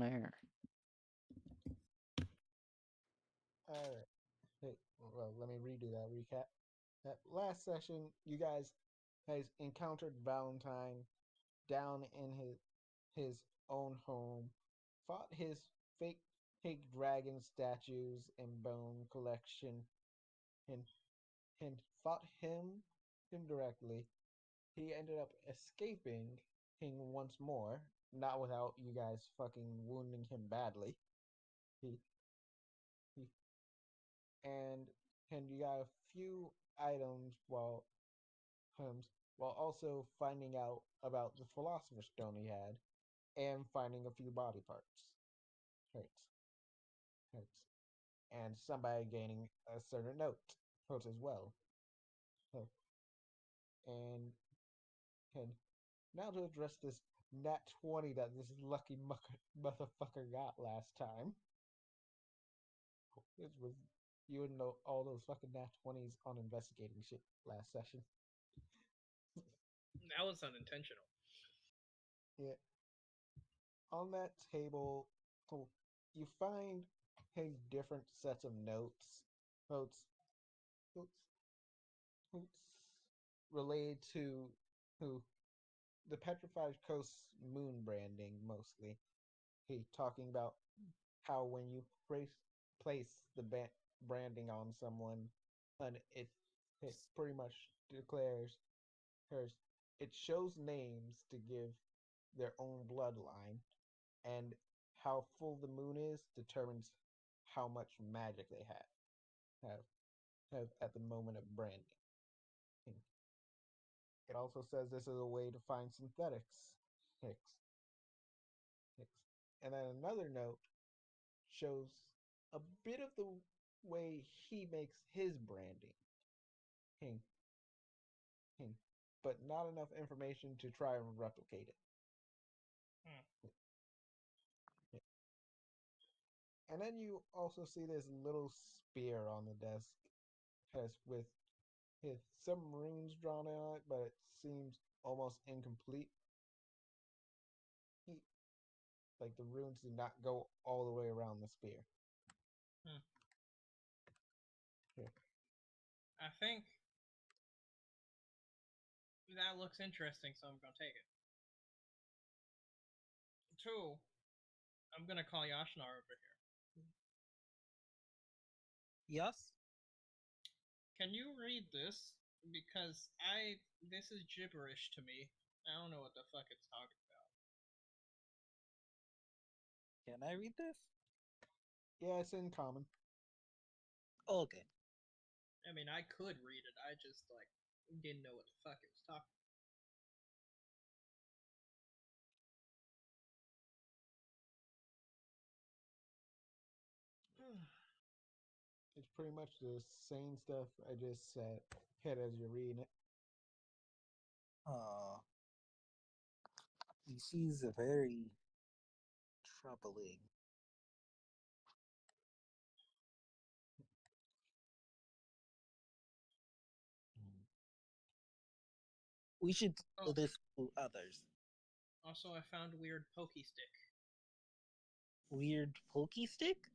on air. Alright. Hey, well, let me redo that recap. That last session, you guys encountered Valentine down in his own home, fought his fake dragon statues and bone collection, and and fought him directly. He ended up escaping him once more, not without you guys fucking wounding him badly. He he and you got a few items um, while also finding out about the Philosopher's Stone he had, and finding a few body parts. Hurts, hurts, and somebody gaining a certain note as well. So, and and now to address this nat 20 that this lucky motherfucker got last time. It was you and all those fucking nat 20s on investigating shit last session. That was unintentional. Yeah. On that table, you find different sets of notes, notes, notes, notes related to who the Petrified Coast moon branding mostly. He talking about how when you place the branding on someone, and it pretty much declares hers. It shows names to give their own bloodline, and how full the moon is determines how much magic they have at the moment of branding. It also says this is a way to find synthetics. Hicks. Hicks. And then another note shows a bit of the way he makes his branding. Hing. Hing. But not enough information to try and replicate it. And then you also see this little spear on the desk, with some runes drawn on it, but it seems almost incomplete. Like the runes did not go all the way around the spear. Here. I think that looks interesting, so I'm gonna take it. 2, I'm gonna call Yashnar over here. Yes? Can you read this? Because this is gibberish to me. I don't know what the fuck it's talking about. Can I read this? Yeah, it's in common. Okay. I mean, I could read it. I just, didn't know what the fuck it was talking about. It's pretty much the same stuff I just said as you're reading it. This is very troubling. We should tell this to others. Also, I found weird pokey stick. Weird pokey stick?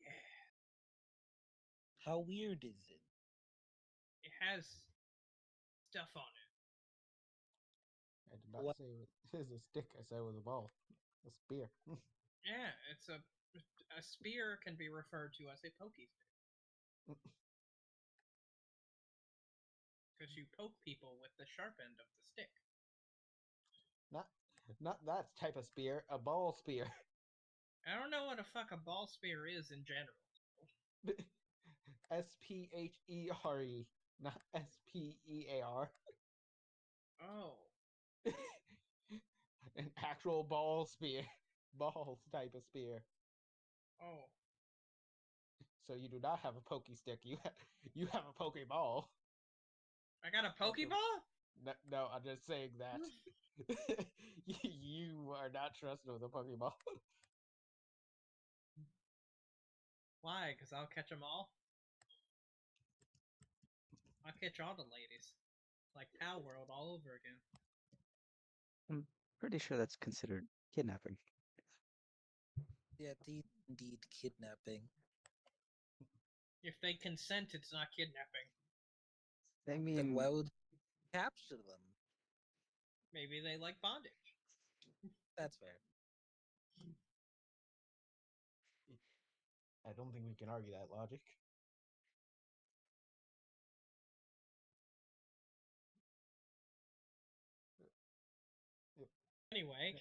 Yeah. How weird is it? It has stuff on it. I did not say it was a stick. I said it was a ball. A spear. Yeah, it's a spear can be referred to as a pokey stick. Because you poke people with the sharp end of the stick. Not that type of spear, a ball spear. I don't know what the fuck a ball spear is in general. S-P-H-E-R-E, not S-P-E-A-R. Oh. An actual ball spear. Ball type of spear. Oh. So you do not have a pokey stick. You have a pokeball. I got a pokeball? No, I'm just saying that. You are not trusted with a pokeball. Why? Because I'll catch them all? I'll catch all the ladies. Like Pal World all over again. I'm pretty sure that's considered kidnapping. Yeah, these indeed kidnapping. If they consent, it's not kidnapping. I Then why mean, would we capture them? Maybe they like bondage. That's fair. I don't think we can argue that logic. Anyway,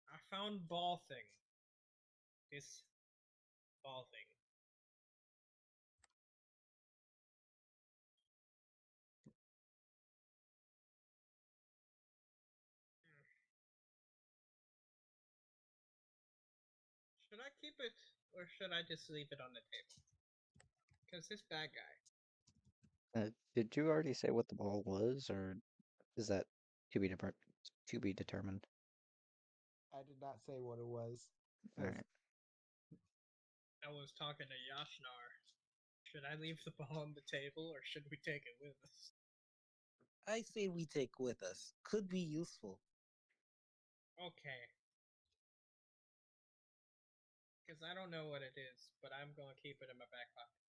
I found ball thing. This ball thing. Should I keep it or should I just leave it on the table? Because this bad guy. did you already say what the ball was, or is that to be determined? I did not say what it was. All right. I was talking to Yashnar. Should I leave the ball on the table or should we take it with us? I say we take with us. Could be useful. Okay. Because I don't know what it is, but I'm going to keep it in my back pocket.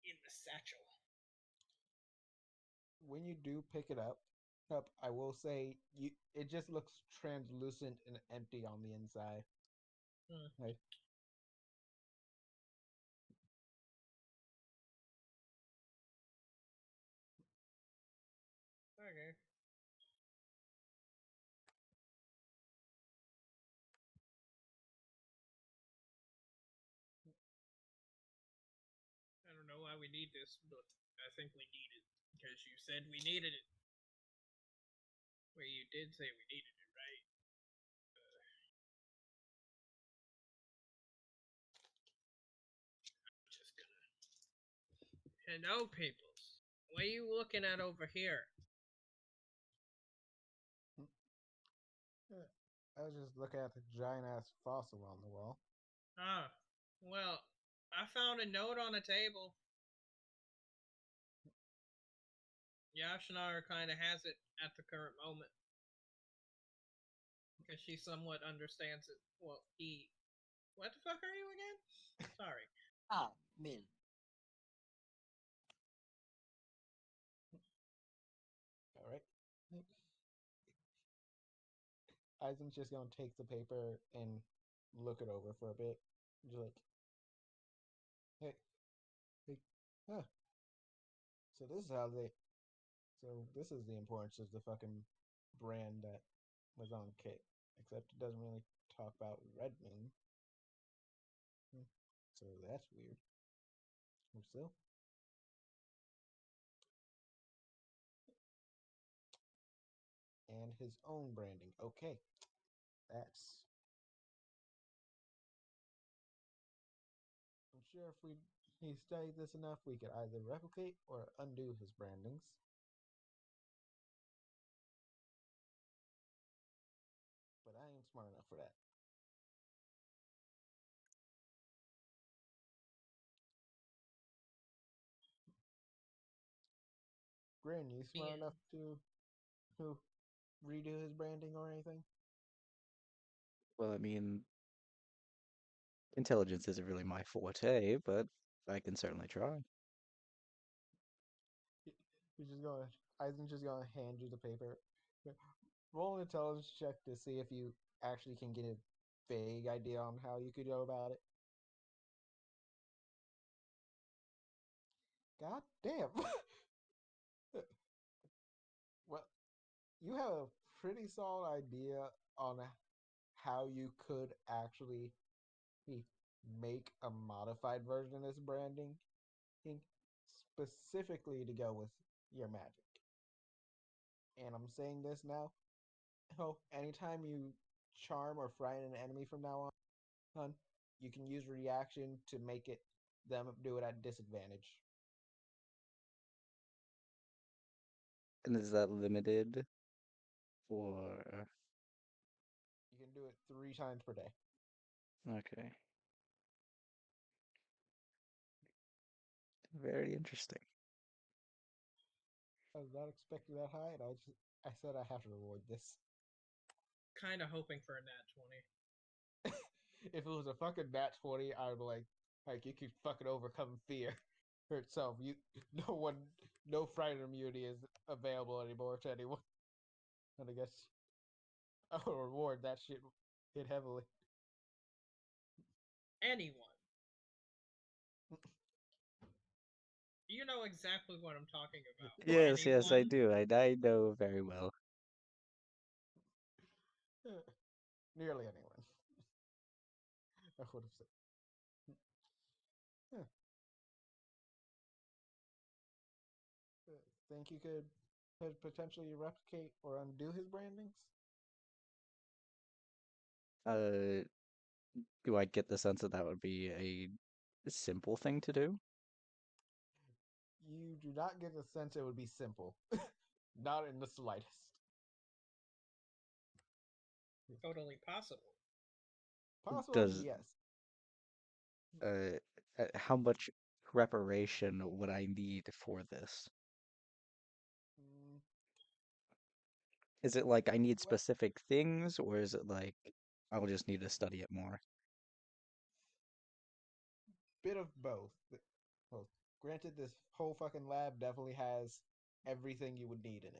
In the satchel. When you do pick it up, I will say it just looks translucent and empty on the inside. Right? Okay. I don't know why we need this, but I think we need it. Because you said we needed it. Well, you did say we needed it, right? I'm just gonna. Hello, peoples. What are you looking at over here? I was just looking at the giant ass fossil on the wall. Ah, well, I found a note on the table. Yashinar kind of has it at the current moment. Because she somewhat understands it. Well, he. What the fuck are you again? Sorry. Ah, Min. All right. Eisen's just gonna take the paper and look it over for a bit. Just like, hey, huh. So this is how they. So this is the importance of the fucking brand that was on Kit. Except it doesn't really talk about Red Moon. So that's weird. Or still. And his own branding. Okay. That's. I'm sure if he studied this enough, we could either replicate or undo his brandings. But I ain't smart enough for that. Grin, you smart enough to redo his branding or anything? Well, I mean, intelligence isn't really my forte, but I can certainly try. He's just gonna. Eisen's just gonna hand you the paper. Roll an intelligence check to see if you actually can get a vague idea on how you could go about it. God damn. Well, you have a pretty solid idea on how you could actually make a modified version of this branding, specifically to go with your magic. And I'm saying this now. Oh, anytime you charm or frighten an enemy from now on, you can use reaction to make it them do it at disadvantage. And is that limited for? You can do it 3 times per day. Okay. Very interesting. I was not expecting that high, and I said I have to reward this. Kind of hoping for a nat 20. If it was a fucking nat 20, I would be like you could fucking overcome fear for itself. No one, no fright immunity is available anymore to anyone. And I guess I will reward that shit hit heavily. Anyone. You know exactly what I'm talking about. Yes, yes, I Anyone? do. I know very well. Nearly anyone. I would have said. Huh. Think you could potentially replicate or undo his brandings? Uh, do I get the sense that that would be a simple thing to do? You do not get the sense it would be simple. Not in the slightest. Totally possible. Possible, Does yes. uh, how much preparation would I need for this? Mm, Is it like I need well, specific things, or is it like I'll just need to study it more? bit of both. Well, granted, this whole fucking lab definitely has everything you would need in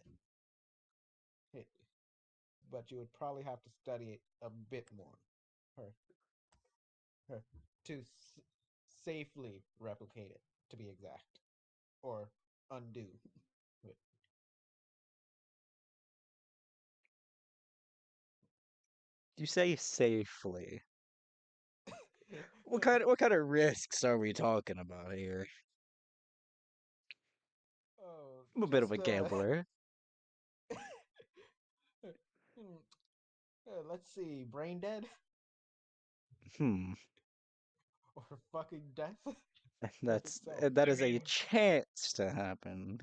it. But you would probably have to study it a bit more or, or to safely replicate it, to be exact, or undo. You say safely. Uh, What kind of risks are we talking about here? oh, I'm a bit of just a gambler. hmm, let's see, brain dead Hmm. or fucking death. Death That's itself. that I is a mean, chance to happen.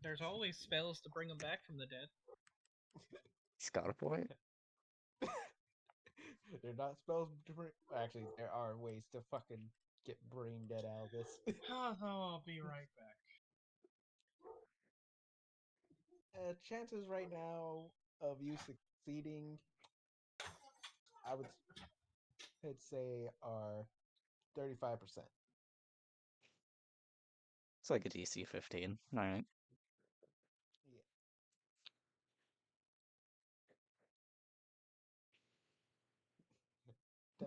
there's always spells to bring them back from the dead. He's got a point. They're not spells different. Actually, there are ways to fucking get brain dead out of this. I'll be right back. Chances right now of you succeeding, I would say, are 35%. It's like a DC 15. All right. Yeah.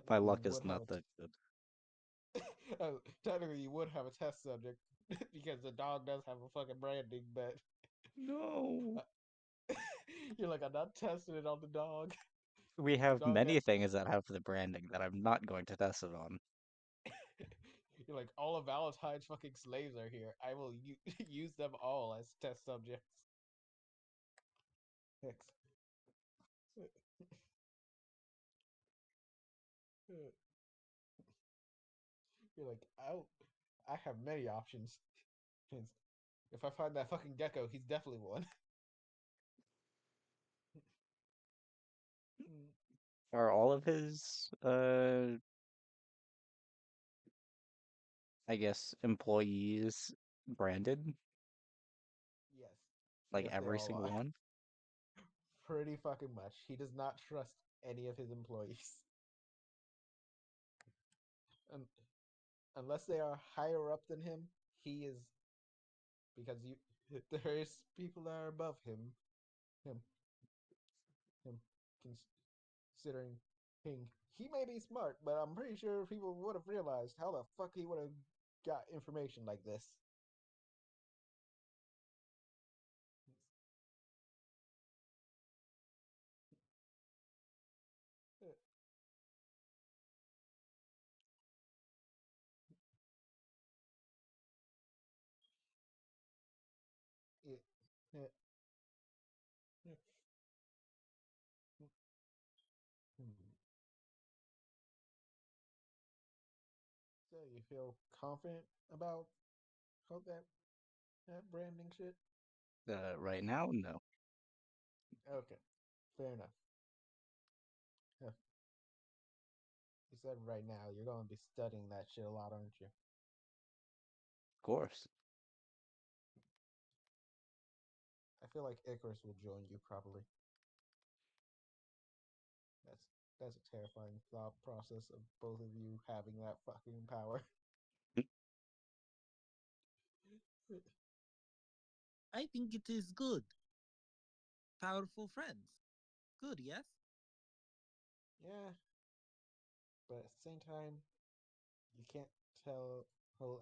My Technically, luck you is would have not that good. technically you would have a test subject because the dog does have a fucking branding, but No. you're like, I'm not testing it on the dog. We The have dog many has. things that have the branding that I'm not going to test it on. You're like, all of Valentine's fucking slaves are here. I will use them all as test subjects. Hex. You're like, I have many options. If I find that fucking gecko, he's definitely one. Are all of his, I guess, employees branded? Yes. Like Yes, they every all single are. one? Pretty fucking much. He does not trust any of his employees. Un unless they are higher up than him, he is because you there is people that are above him, him considering he may be smart, but I'm pretty sure people would have realized how the fuck he would have got information like this. It, it, it, hmm. So you feel confident about that branding shit? Right now, no. Okay, fair enough. Yeah. You said right now you're going to be studying that shit a lot, aren't you? Of course. feel like Icarus will join you probably. That's that's a terrifying thought process of both of you having that fucking power. I think it is good. Powerful friends. Good, yes? Yeah, but at the same time, you can't tell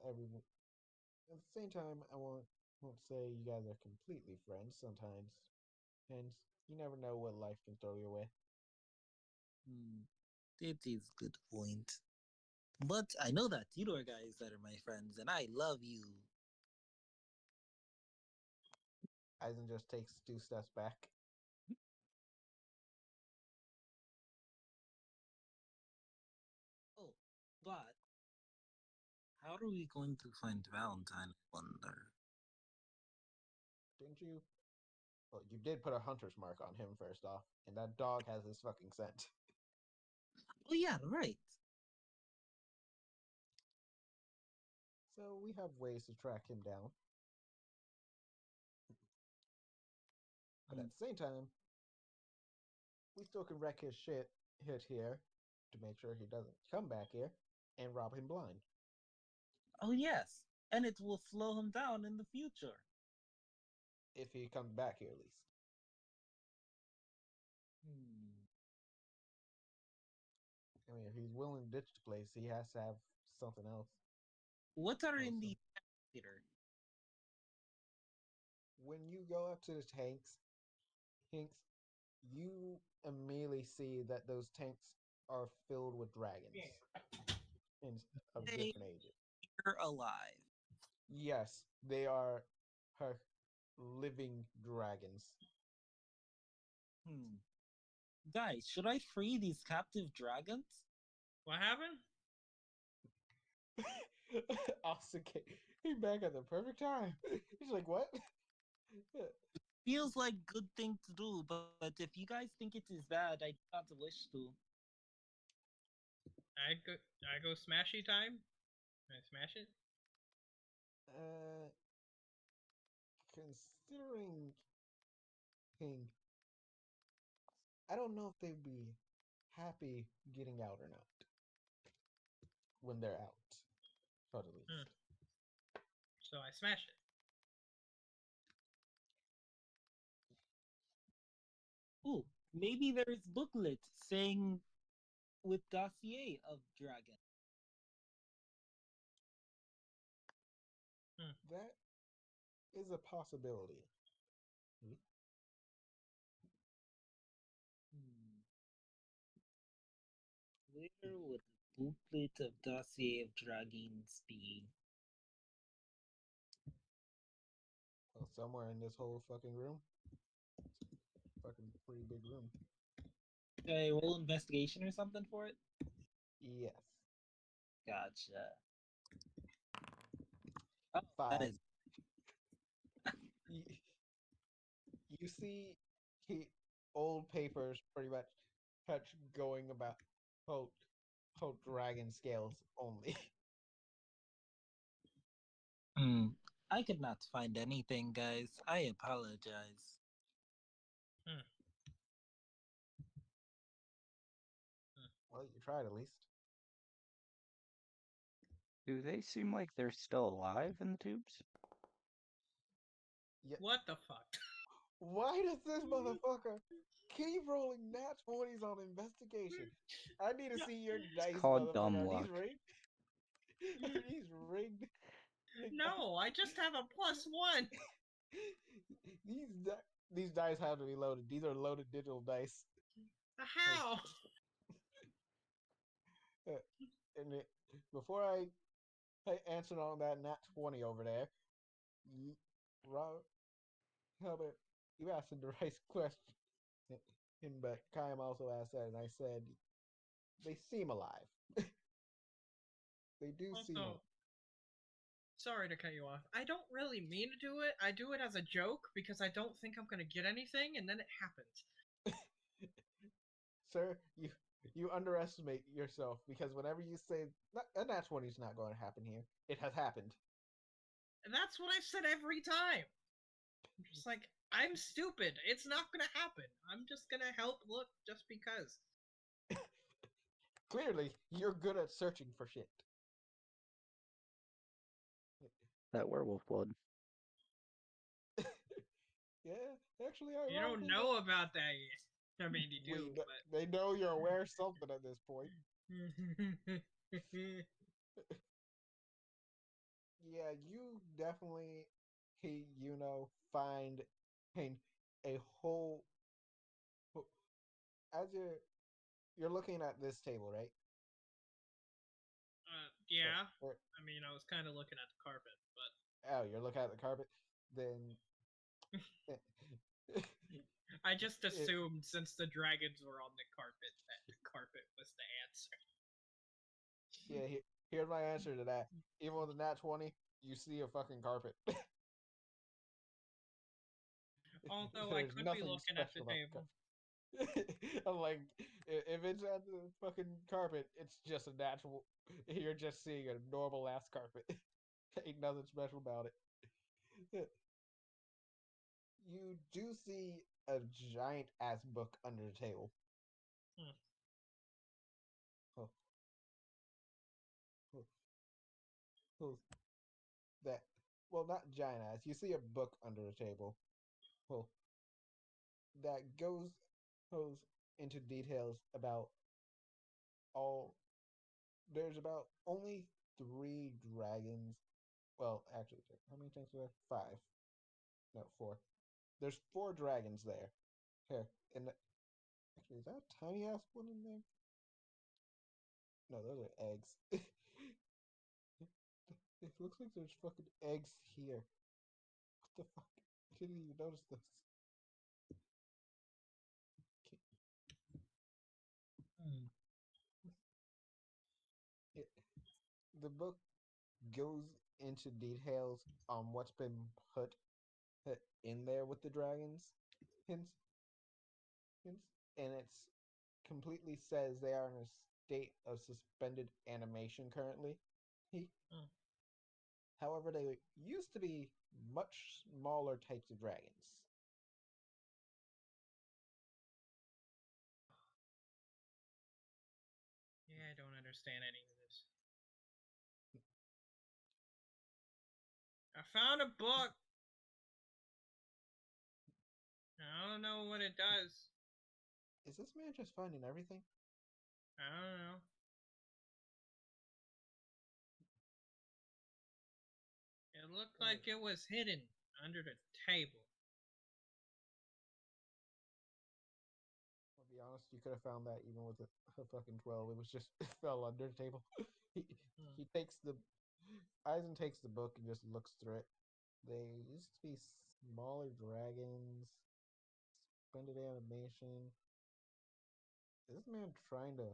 everyone. At the same time, I won't say you guys are completely friends sometimes, and you never know what life can throw your way. Hmm. It is good point. But I know that you are guys that are my friends, and I love you. Eisen just takes 2 steps back. Oh, but how are we going to find Valentine, I wonder? Didn't you? Well, you did put a hunter's mark on him first off, and that dog has his fucking scent. Oh, yeah, right. So we have ways to track him down. But Hmm. at the same time, we still can wreck his shit hit here to make sure he doesn't come back here and rob him blind. Oh, yes. And it will slow him down in the future. If he comes back here, at least. Hmm. I mean, if he's willing to ditch the place, he has to have something else. What are in Also, the theater? when you go up to the tanks, you immediately see that those tanks are filled with dragons in, of They different ages. are alive. Yes, they are her living dragons. Hmm. Guys, should I free these captive dragons? What happened? Austin came back at the perfect time. He's like, what? Feels like good thing to do, but if you guys think it is bad, I do not wish to. I go smashy time. Can I smash it? uh, considering King, I don't know if they'd be happy getting out or not when they're out, at least. Hmm. So I smash it. Ooh, maybe there is booklet saying with dossier of dragon. Hmm. That is a possibility. Hmm. Where would the booklet of dossier of dragons be? Well, somewhere in this whole fucking room. Fucking pretty big room. Should I roll investigation or something for it? Yes. Gotcha. Oh, that 5. is You, you see he old papers pretty much touch going about quote dragon scales only. Hmm. I could not find anything, guys. I apologize. Hmm. Hmm. Well, you tried at least. Do they seem like they're still alive in the tubes? Yeah. What the fuck? Why does this motherfucker keep rolling nat 20s on investigation? I need to Yeah. see your It's dice, called motherfucker. dumb Are these luck. rigged? Are these rigged? No, I just have a +1. these these dice have to be loaded. These are loaded digital dice. How? And before I answer on that nat 20 over there, Rob, Albert, you asked the right question. But Kaim also asked that, and I said they seem alive. They do seem alive. Also, sorry to cut you off. I don't really mean to do it. I do it as a joke because I don't think I'm gonna get anything, and then it happens. Sir, you underestimate yourself because whenever you say a nat 20 is not going to happen here, it has happened. And that's what I said every time. I'm just like, I'm stupid. It's not gonna happen. I'm just gonna help look just because. Clearly, you're good at searching for shit. That werewolf blood. Yeah, actually, You don't ironically, know about that yet. I mean, you do, they know you're aware of something at this point. but. Yeah, you definitely, find a whole. As you're looking at this table, right? Yeah. Or, I mean, I was kind of looking at the carpet, but. oh, you're looking at the carpet. Then I just it, assumed since the dragons were on the carpet that the carpet was the answer. yeah. Here's my answer to that. Even with a nat 20, you see a fucking carpet. Although I There's could be nothing looking at the special about the table. carpet. I'm like, if it's at the fucking carpet, it's just a natural. You're just seeing a normal ass carpet. Ain't nothing special about it. You do see a giant ass book under the table. Hmm. Oh, oh, oh, that well, not giant ass. You see a book under the table. Oh, that goes into details about all. There's about only 3 dragons. Well, actually, how many tanks are there? 5. No, 4. There's 4 dragons there. Here, actually, is that a tiny ass one in there? No, those are eggs. It looks like there's fucking eggs here. What the fuck? I didn't even notice this. Hmm. It, the book goes into details on what's been put in there with the dragons. Hints, hints, and it's completely says they are in a state of suspended animation currently. Hmm. However, they used to be much smaller types of dragons. Yeah, I don't understand any of this. I found a book. I don't know what it does. Is this man just finding everything? I don't know. It looked like it was hidden under the table. I'll be honest, you could have found that even with a fucking 12. It was just it fell under the table. he Hmm. he takes the Eisen takes the book and just looks through it. They used to be smaller dragons, suspended animation. Is this man trying to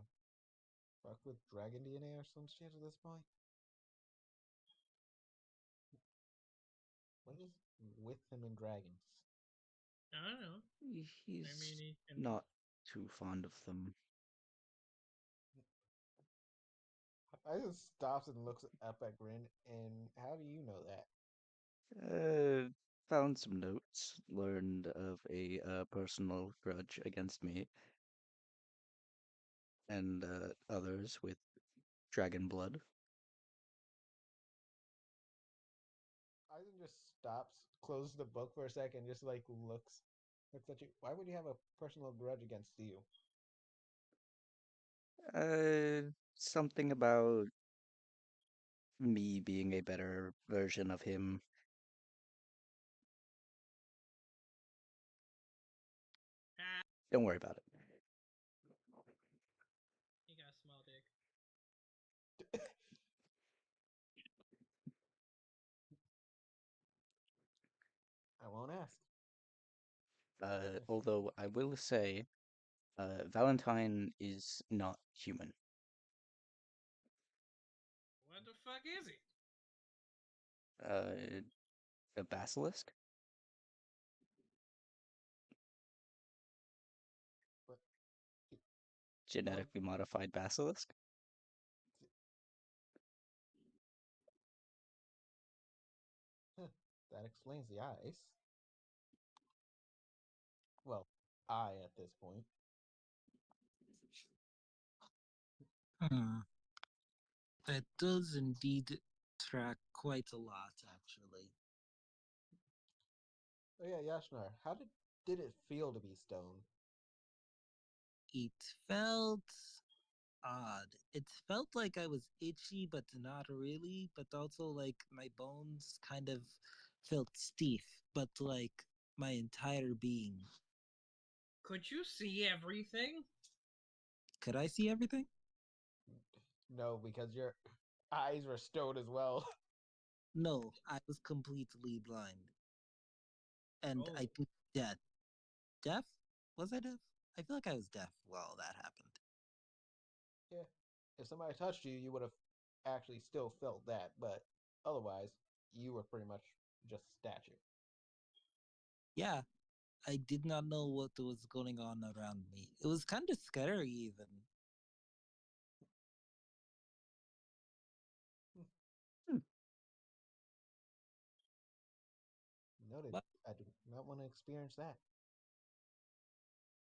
fuck with dragon DNA or some shit at this point? What is with him and dragons? I don't know. I mean, He's he can. not too fond of them. Eisen stops and looks up at Grin, and how do you know that? Found some notes, learned of a personal grudge against me and others with dragon blood. Eisen just stops, closes the book for a second, just like looks at you. Why would you have a personal grudge against you? Something about me being a better version of him. Ah, Don't worry about it. he got a small dick. I won't ask. Although I will say, Valentine is not human. What the fuck is he? Uh, a basilisk? But what? Genetically modified basilisk? That explains the eyes. eye at this point. Hmm. That does indeed track quite a lot, actually. Oh yeah, Yashnar, how did it feel to be stoned? It felt odd. It felt like I was itchy, but not really, but also like my bones kind of felt stiff, but like my entire being. Could you see everything? Could I see everything? No, because your eyes were stoned as well. No, I was completely blind. And Oh, I think deaf. Deaf? Was I deaf? I feel like I was deaf while that happened. Yeah. If somebody touched you, you would have actually still felt that, but otherwise, you were pretty much just a statue. Yeah, I did not know what was going on around me. It was kind of scary, even. Hmm. Hmm. Noted. But, I do not want to experience that.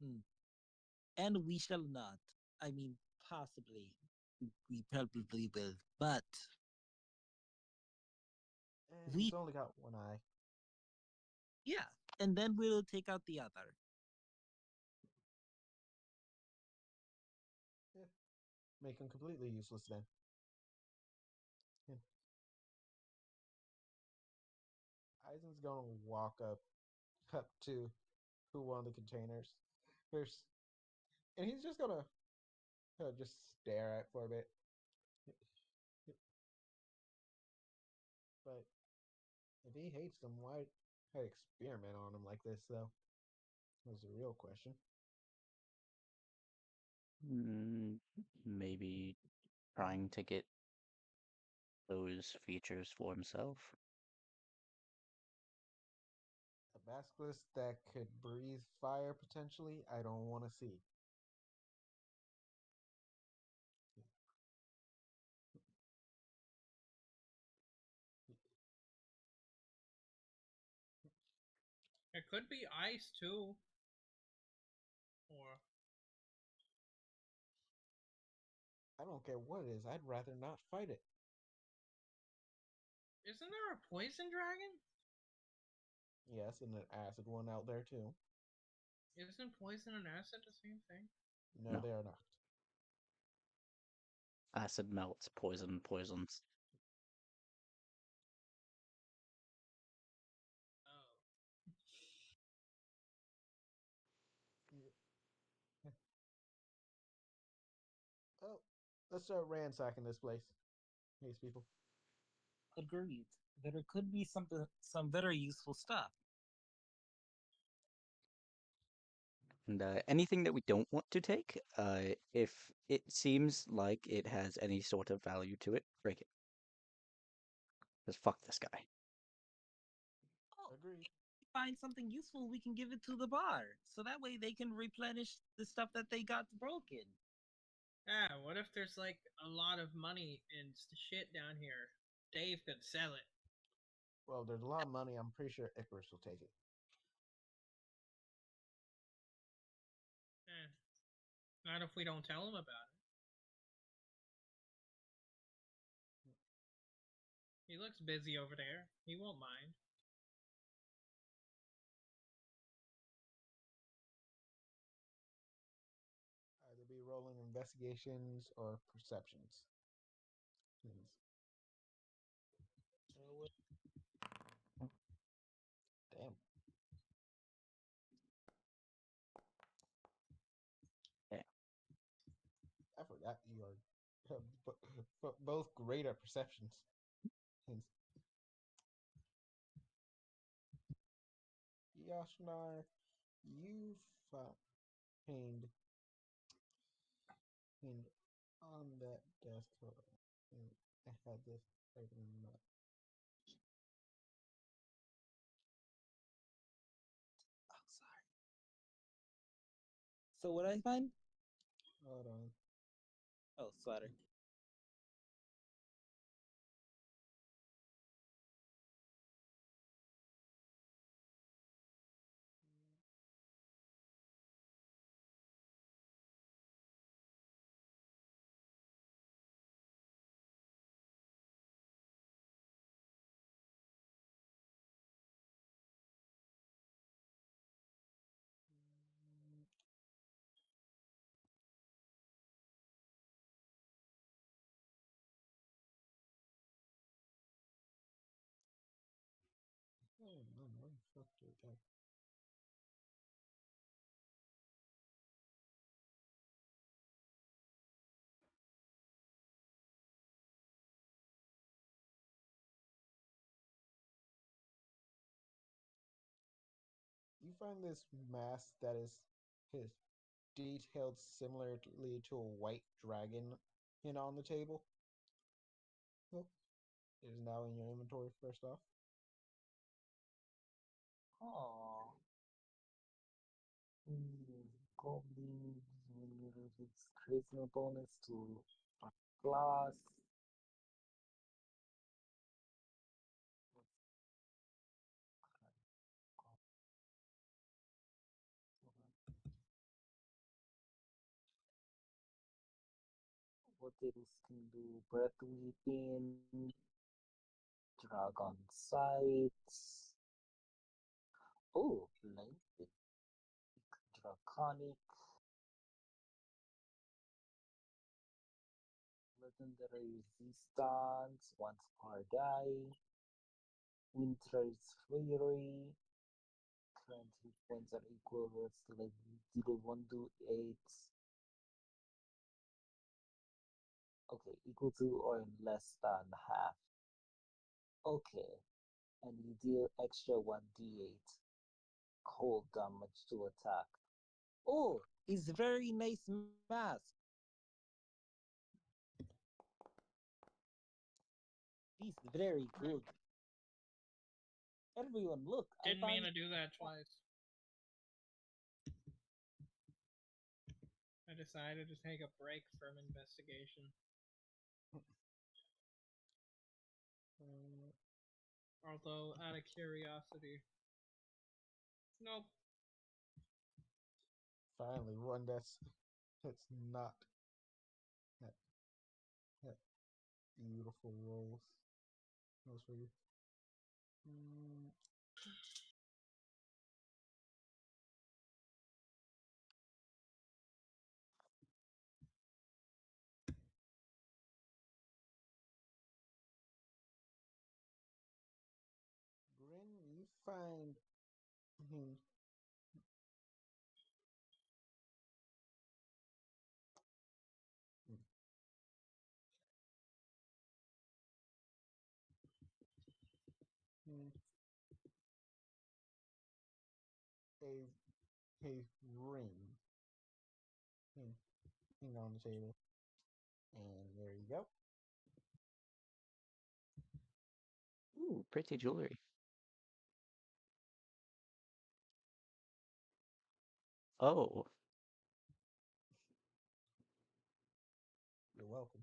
hmm. And we shall not. I mean, possibly. We probably will. But He's we, only got one eye. yeah. And then we'll take out the other. Yeah. Make him completely useless then. Yeah. Eisen's gonna walk up to one of the containers first, and he's just gonna just stare at it for a bit. But if he hates them, why experiment on him like this, though? Was the real question. Mm, maybe trying to get those features for himself. A basilisk that could breathe fire potentially, I don't want to see. it could be ice too. Or I don't care what it is, I'd rather not fight it. isn't there a poison dragon? Yes, and an acid one out there too. Isn't poison and acid the same thing? No, No, they are not. acid melts, poison poisons. Oh. Oh, let's start ransacking this place. These people. Agreed. There could be some very useful stuff. And anything that we don't want to take, if it seems like it has any sort of value to it, break it. Because fuck this guy. Oh, Agreed. if we find something useful, we can give it to the bar. So that way they can replenish the stuff that they got broken. Yeah, what if there's like a lot of money and shit down here? Dave could sell it. Well, there's a lot of money. I'm pretty sure Icarus will take it. Eh, not if we don't tell him about it. He looks busy over there. He won't mind. Either be rolling investigations or perceptions. Please. Damn. Yeah. I forgot you are both great at perceptions. Yashnar, you find on that desk. Hold on. I had this open up. Oh, sorry. So what I find? Hold on. Oh, sweater. Where the fuck did it go? You find this mask that is detailed similarly to a white dragon in on the table. Well, it is now in your inventory first off. Oh. Goblins, it's charisma bonus to class. What it is can do breath weeping, dragon sights. Oh, lightning, draconic, legendary resistance, once per die, winter's fury. Current hit points are equal to like 1 to 8. Okay, equal to or less than half. Okay, and you deal extra 1d8 cold damage to attack. Oh, it's very nice mask. He's very good. Everyone, look, I Didn't mean found. to do that twice. I decided to take a break from investigation. Uh, Although, out of curiosity. Nope. Finally, one that's not that that beautiful rolls for you. Mm, Grin, you find him. Hmm, a a ring on the table, and there you go. Ooh, pretty jewelry. Oh, You're welcome.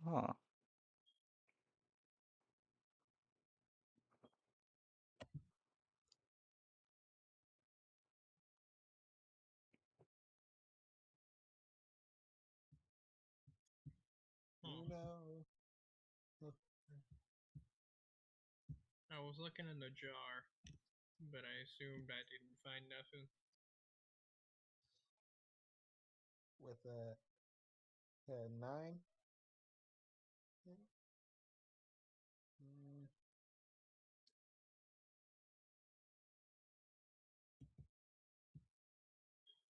huh. You Hmm. know, I was looking in the jar, but I assumed I didn't find nothing. with a 9. Mm,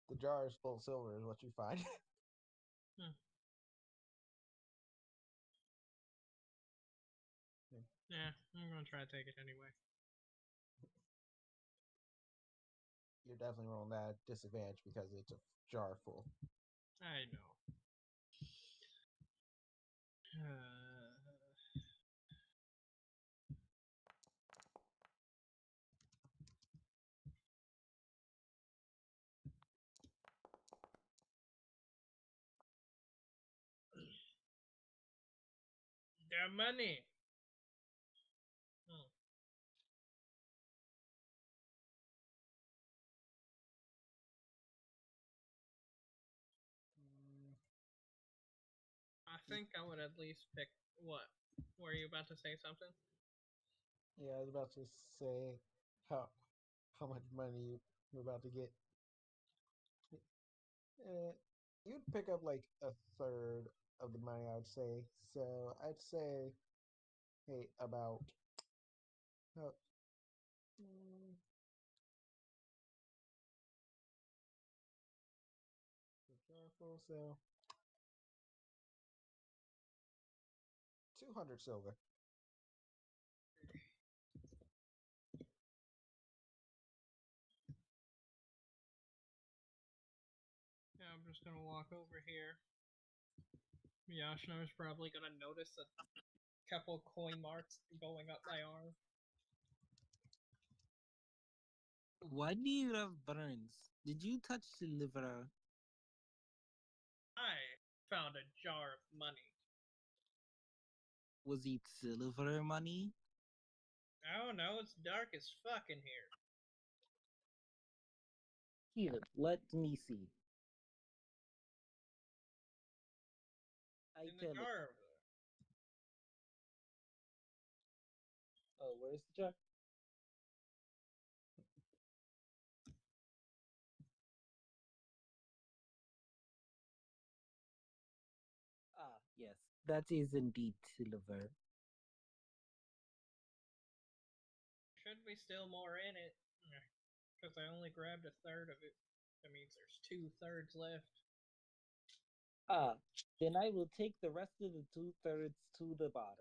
the jar is full of silver, is what you find. Hmm. Yeah, I'm gonna try to take it anyway. You're definitely rolling that disadvantage because it's a jar full. I know. The money. Hmm. Mm, I think I would at least pick what? Were you about to say something? yeah, I was about to say how how much money you're about to get. Uh, you'd pick up like a third of the money, I would say. So I'd say, hey, about Oh. Mm, Full sale. 200 silver. Yeah, I'm just gonna walk over here. Yashno's probably gonna notice a couple coin marks going up my arm. Why do you have burns? Did you touch the liver? I found a jar of money. Was it silver money? I don't know, it's dark as fuck in here. Here, let me see. I In the tell it. jar over there. Oh, where's the jar? Ah, yes, that is indeed silver. Should be still more in it. Because I only grabbed a third of it. That means there's 2/3 left. Ah, then I will take the rest of the 2/3 to the bar.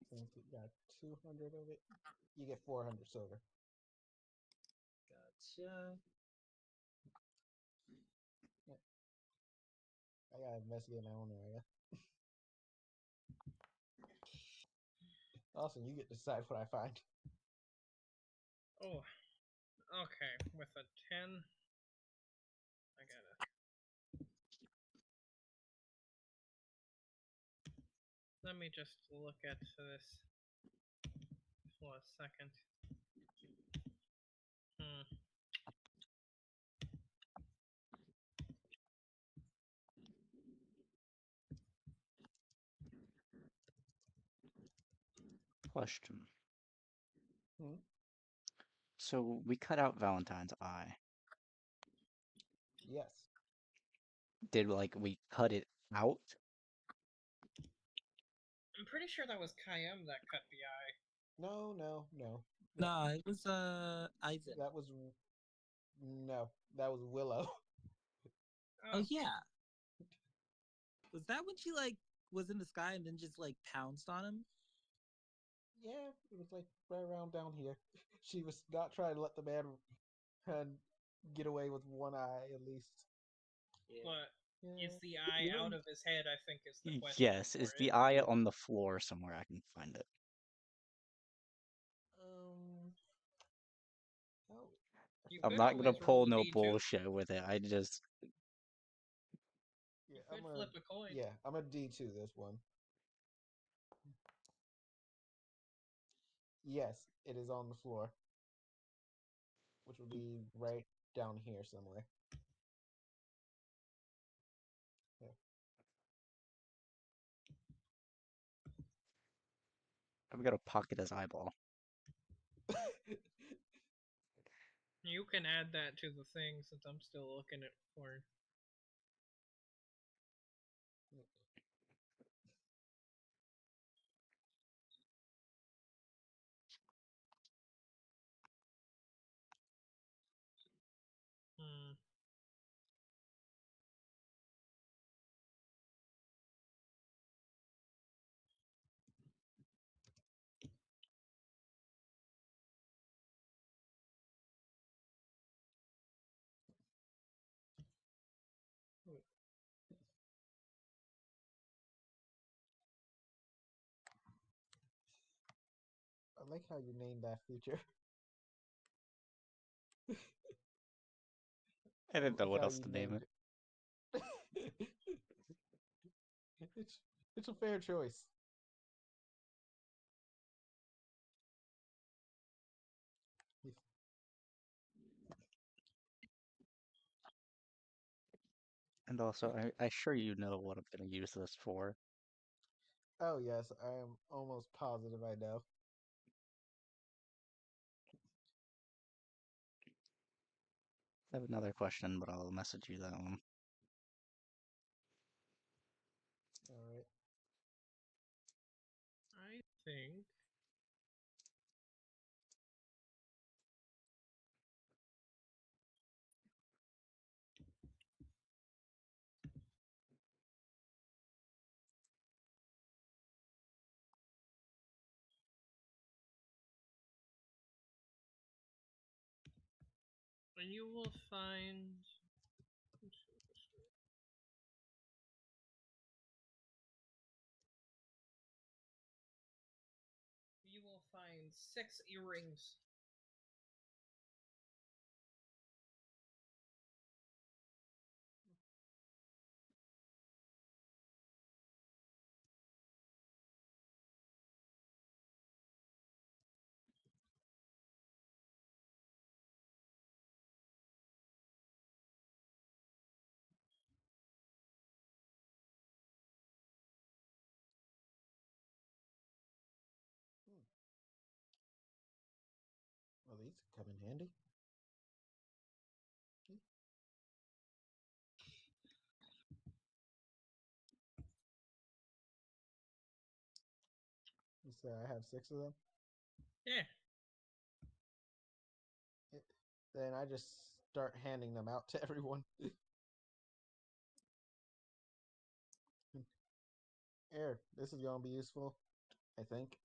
Since you got 200 of it, you get 400 silver. Gotcha. I gotta investigate my own area. Also, you get to decide what I find. Oh, okay. With a 10, I gotta. Let me just look at this for a second. Hmm. Question. Hmm? So we cut out Valentine's eye. Yes. Did like we cut it out? I'm pretty sure that was Kayem that cut the eye. No. Nah, it was Eisen. That was no. That was Willow. Oh yeah. Was that when she like was in the sky and then just like pounced on him? Yeah, it was like right around down here. She was not trying to let the man get away with one eye at least. But Yeah. is the eye out of his head, I think, is the question Yes. for Is it. the eye on the floor somewhere? I can find it. Oh, You I'm could not gonna always pull roll no D2. bullshit with it. I just You yeah, could flip a coin. Yeah, I'm a D2 this one. Yes, it is on the floor, which will be right down here somewhere. Yeah. I'm gonna pocket his eyeball. You can add that to the thing since I'm still looking at for. Hmm. I like how you named that feature. I didn't know Like what how else you to name named it. it. it's a fair choice. And also, I sure you know what I'm gonna use this for. Oh yes, I am almost positive I know. I have another question, but I'll message you that one. All right. I think And you will find. You will find 6 earrings. Hmm. Well, these come in handy. Hmm. You say I have 6 of them? Yeah. It, then I just start handing them out to everyone. Here, this is gonna be useful, I think.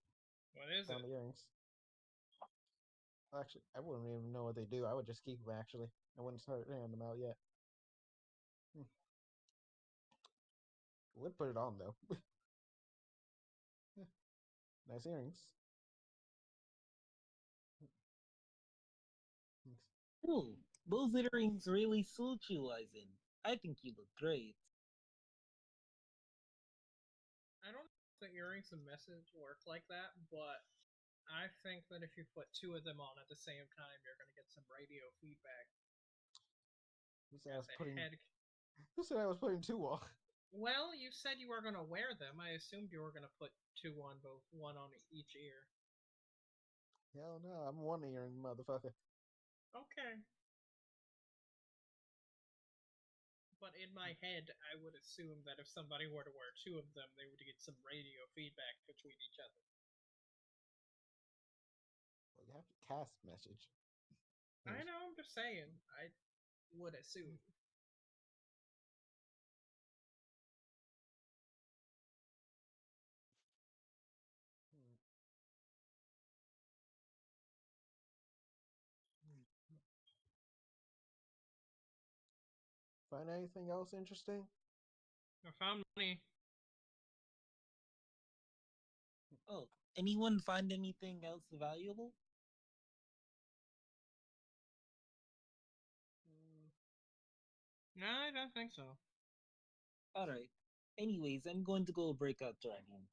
What is Found it? the earrings. Actually, I wouldn't even know what they do. I would just keep them. Actually, I wouldn't start handing them out yet. Hmm. Would put it on though. Nice earrings. Thanks. Ooh, those earrings really suit you, Aizen. I think you look great. I don't know if the earrings and message work like that, but I think that if you put 2 of them on at the same time, you're going to get some radio feedback Who said I as was a putting? head. Who said I was putting 2 on? Well, you said you were going to wear them. I assumed you were going to put 2 on both, one on each ear. Hell no, I'm 1 earring motherfucker. Okay. But in my head, I would assume that if somebody were to wear 2 of them, they would get some radio feedback between each other. Well, you have to cast message. I know, I'm just saying. I would assume. Find anything else interesting? I found money. Oh, anyone find anything else valuable? No, I don't think so. Alright. Anyways, I'm going to go break out dragons.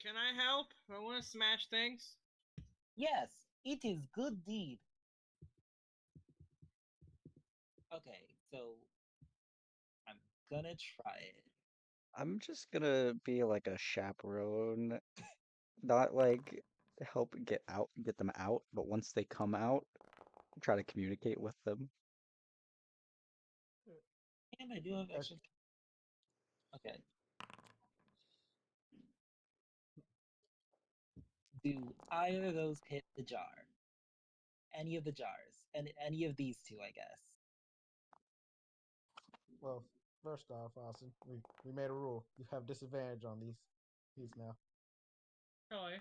Can I help? I want to smash things. Yes, it is good deed. Okay, so I'm gonna try it. I'm just gonna be like a chaperone, not like help get them out, but once they come out, try to communicate with them. And I do have Okay. extra. Okay. Do either of those hit the jar? Any of the jars? And any of these two, I guess. Well, first off, Austin, we made a rule. You have disadvantage on these now. Really?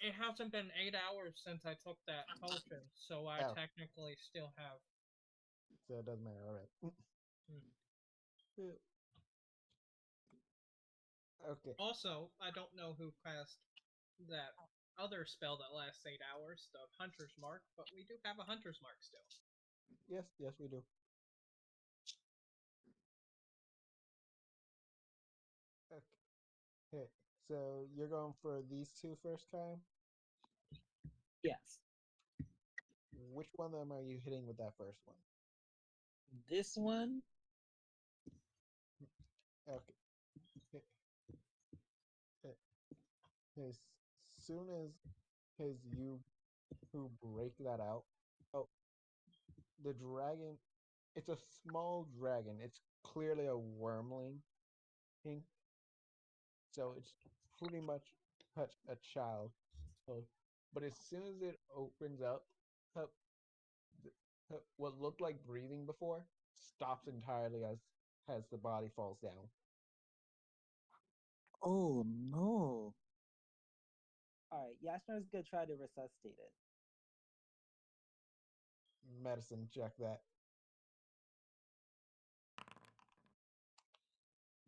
It hasn't been 8 hours since I took that potion, so I Oh, technically still have. so it doesn't matter. All right. Hmm. Okay. Also, I don't know who cast that other spell that lasts 8 hours, the Hunter's Mark, but we do have a Hunter's Mark still. Yes, yes, we do. Okay. So you're going for these two first, Kyle? Yes. Which one of them are you hitting with that first one? This one, Okay. As soon as you who break that out, oh, the dragon. It's a small dragon. It's clearly a wormling thing. So it's pretty much a child. So, but as soon as it opens up, what looked like breathing before stops entirely as the body falls down. oh no. Alright, Yashnar's gonna try to resuscitate it. medicine check that.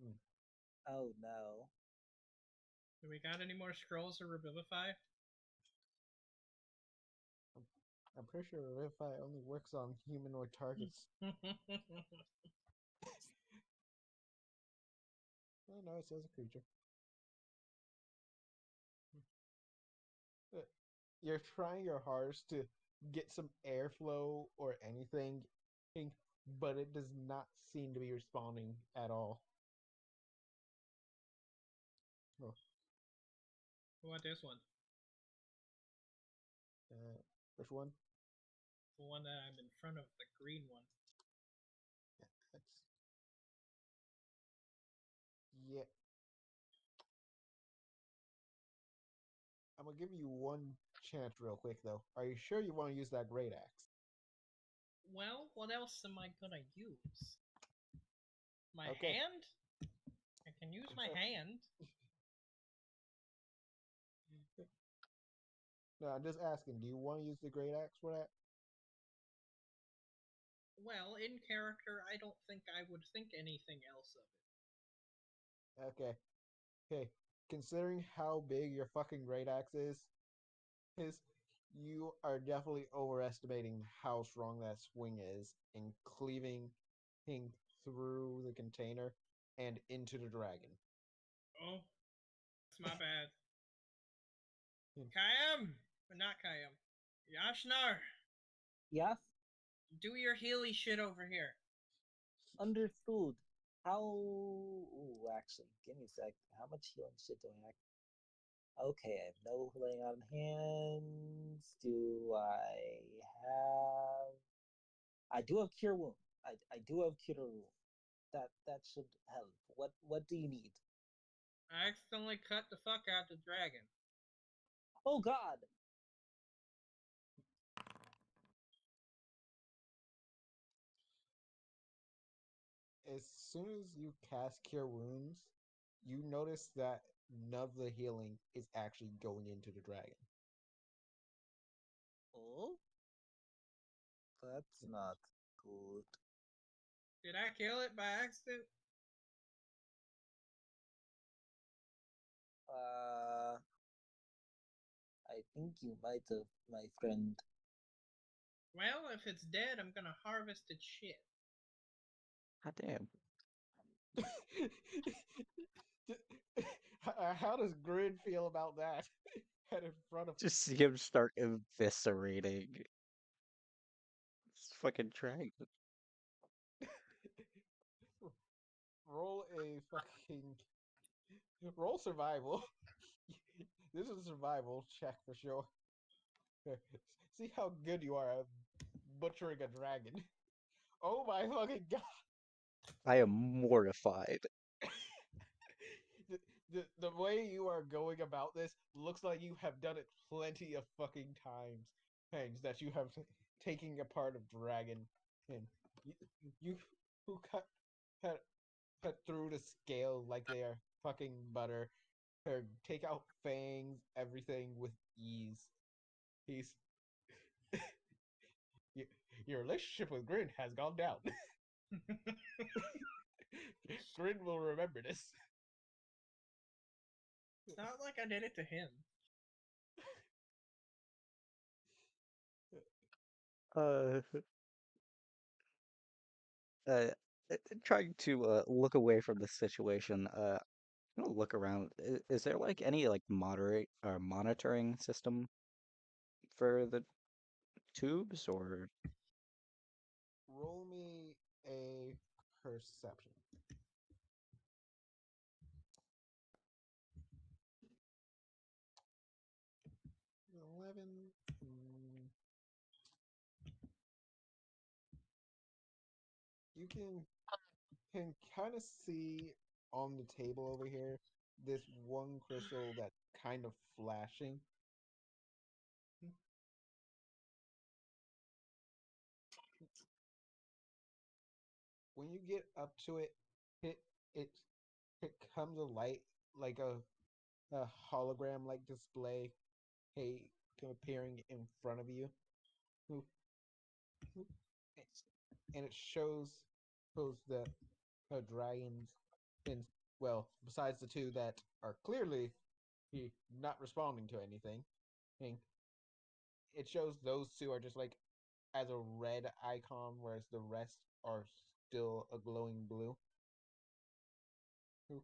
Hmm. Oh no. Do we got any more scrolls to revivify? I'm pretty sure Revivify only works on humanoid targets. Oh no, it says a creature. Uh, You're trying your hardest to get some airflow or anything, but it does not seem to be responding at all. Oh, What this one? which one? The one that I'm in front of, the green one. That's yeah. I'm gonna give you one chance real quick though. Are you sure you want to use that great axe? Well, what else am I gonna use? My Okay. hand? I can use my hand. No, I'm just asking. Do you want to use the great axe for that? Well, in character, I don't think I would think anything else of it. Okay. Okay. Considering how big your fucking great axe is you are definitely overestimating how strong that swing is in cleaving through the container and into the dragon. Oh, it's my bad. Hmm. Kayam! Not Kayam. Yashnar! Yes? Do your Healy shit over here. Understood. How? Ooh, actually, give me a sec. How much healing shit do I have? Okay, I have no laying on hands. Do I have? I do have cure wound. I do have cure wound. That should help. What do you need? I accidentally cut the fuck out the dragon. Oh God! As soon as you cast Cure Wounds, you notice that none of the healing is actually going into the dragon. Oh, that's not good. Did I kill it by accident? I think you might have, my friend. Well, if it's dead, I'm gonna harvest its shit. God damn. How does Grid feel about that? Head in front of Just see him start eviscerating this fucking dragon. roll a fucking roll survival. This is a survival check for sure. See how good you are at butchering a dragon. Oh my fucking god! I am mortified. The way you are going about this looks like you have done it plenty of fucking times. Things that you have taking apart a dragon, and you who cut, cut through the scale like they are fucking butter, or take out fangs, everything with ease. He's your relationship with Grin has gone down. Grin will remember this. It's not like I did it to him. Uh, uh, trying to look away from the situation. I'm gonna look around. Is there like any like moderate or monitoring system for the tubes or Roll me a perception. 11. You can kind of see on the table over here this one crystal that's kind of flashing. When you get up to it, it it it comes a light like a hologram like display, hey, appearing in front of you. and it shows that dragons in, well, besides the two that are clearly not responding to anything, and it shows those two are just like as a red icon, whereas the rest are still a glowing blue, who,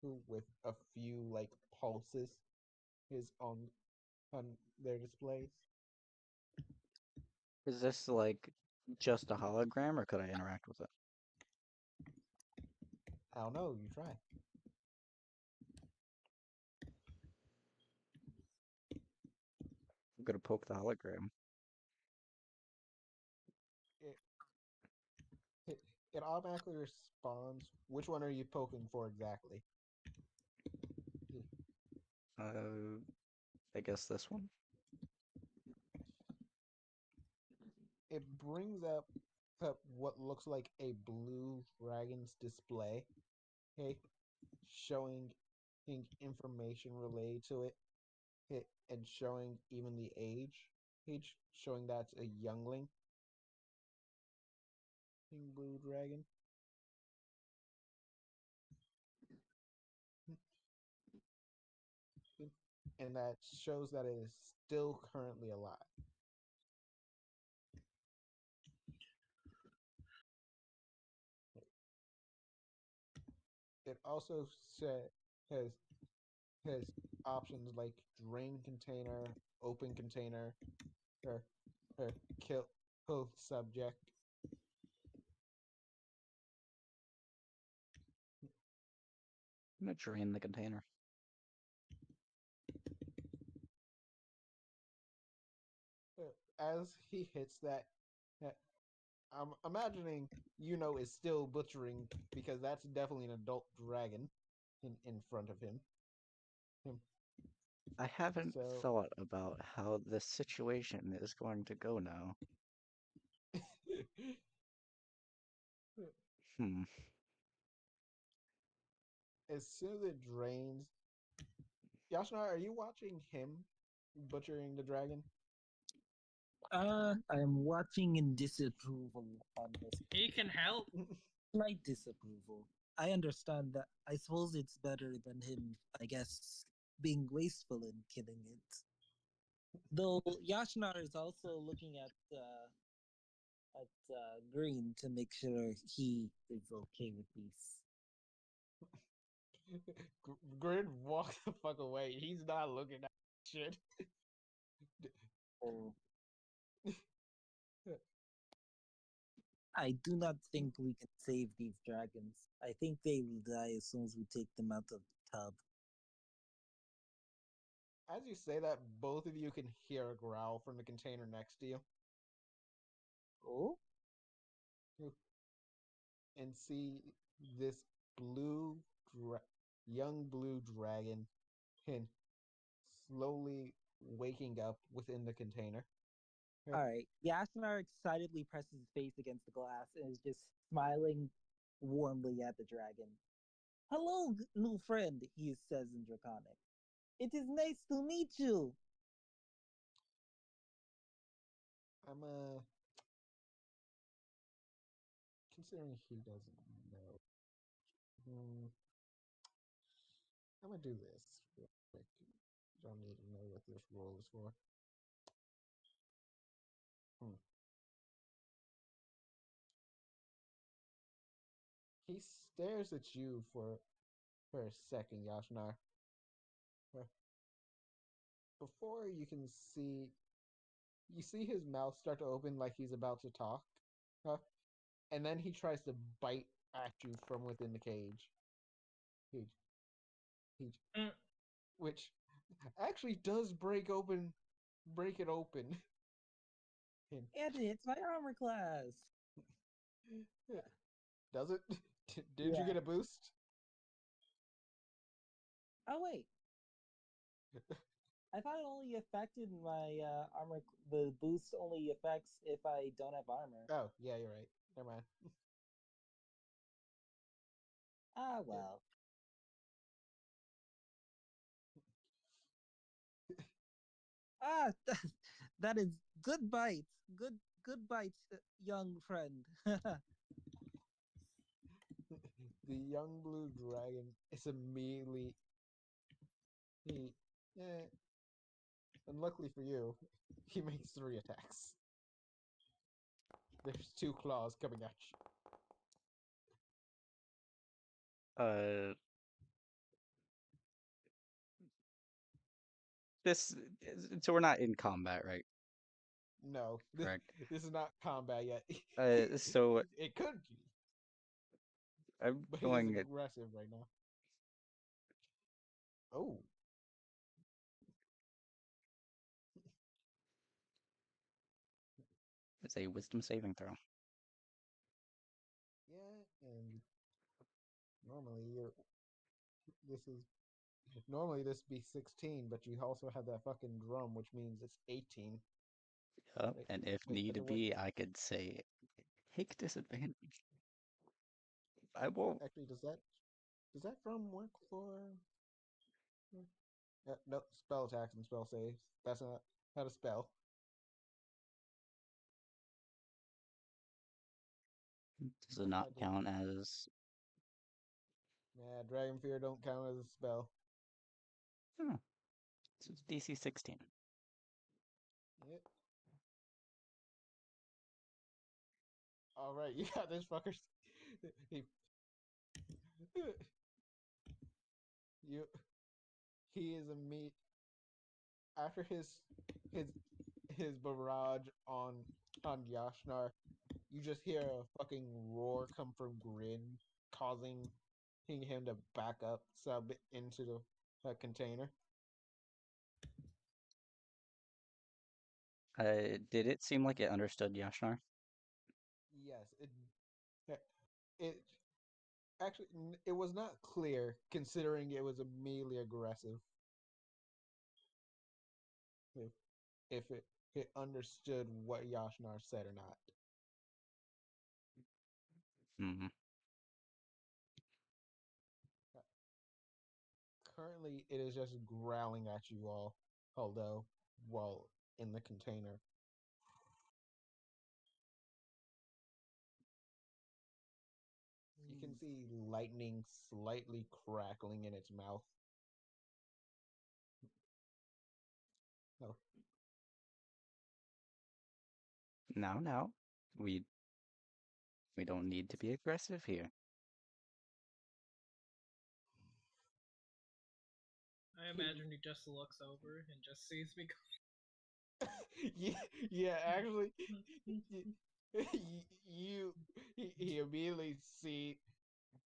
who with a few like pulses is on their displays. Is this like just a hologram, or could I interact with it? I don't know. You try. I'm gonna poke the hologram. It, it it automatically responds. Which one are you poking for exactly? Uh, I guess this one. It brings up what looks like a blue dragon's display, okay, showing information related to and showing even the age, showing that's a youngling blue dragon. And that shows that it is still currently alive. It also has has options like drain container, open container, or or kill subject. I'm gonna drain the container. As he hits that, uh, I'm imagining is still butchering because that's definitely an adult dragon in front of him. I haven't So thought about how this situation is going to go now. Hmm. as soon as it drains, Yashna, are you watching him butchering the dragon? I am watching in disapproval on this. He can help. Slight disapproval. I understand that. I suppose it's better than him, I guess, being wasteful in killing it. Though Yashnar is also looking at Green to make sure he is okay with these. Grid walks the fuck away. He's not looking at shit. Oh, I do not think we can save these dragons. I think they will die as soon as we take them out of the tub. As you say that, both of you can hear a growl from the container next to you. Oh? And see this blue, young blue dragon and slowly waking up within the container. All right. Yashnar excitedly presses his face against the glass and is just smiling warmly at the dragon. Hello, new friend, he says in Draconic. It is nice to meet you. I'm considering he doesn't know. Hmm, I'm gonna do this real quick. Don't need to know what this roll is for. Hmm. He stares at you for a second, Yashnar. Before you see his mouth start to open like he's about to talk, huh? And then he tries to bite at you from within the cage. Cage, cage, Mm. which actually does break it open. And And it hits my armor class. does it? Did you Yeah. get a boost? Oh, wait. I thought it only affected my armor. The boost only affects if I don't have armor. Oh, yeah, you're right. Never mind. Ah, Yeah. well. Ah, that is good bites. Good goodbye, young friend. The young blue dragon is immediately he. Eh, and luckily for you, he makes 3 attacks. There's 2 claws coming at you. Uh, this so we're not in combat, right? No, this, Correct. this is not combat yet. So It could be, I'm but it is going. aggressive right now. Oh, It's a wisdom saving throw. yeah, and normally you're. This is normally this be 16, but you also have that fucking drum, which means it's 18. Wait, And if wait, need actually, what? be, I could say take disadvantage. I won't. Actually, does that drum work for? No, spell attacks and spell saves. That's not a spell. Does it not I did. count as? Yeah, Dragon Fear don't count as a spell. Oh, so it's DC 16. Yep. All right, you got this, fuckers. He, you, he is a meat after his his barrage on Yashnar. You just hear a fucking roar come from Grin, causing him to back up sub into the container. Did it seem like it understood Yashnar? Yes, it actually it was not clear considering it was immediately aggressive. If if it understood what Yashnar said or not. Hmm. Currently, it is just growling at you all, although while in the container. You can see lightning slightly crackling in its mouth. Oh, Now, we we don't need to be aggressive here. I imagine he just looks over and just sees me. yeah, yeah. Actually, you he immediately see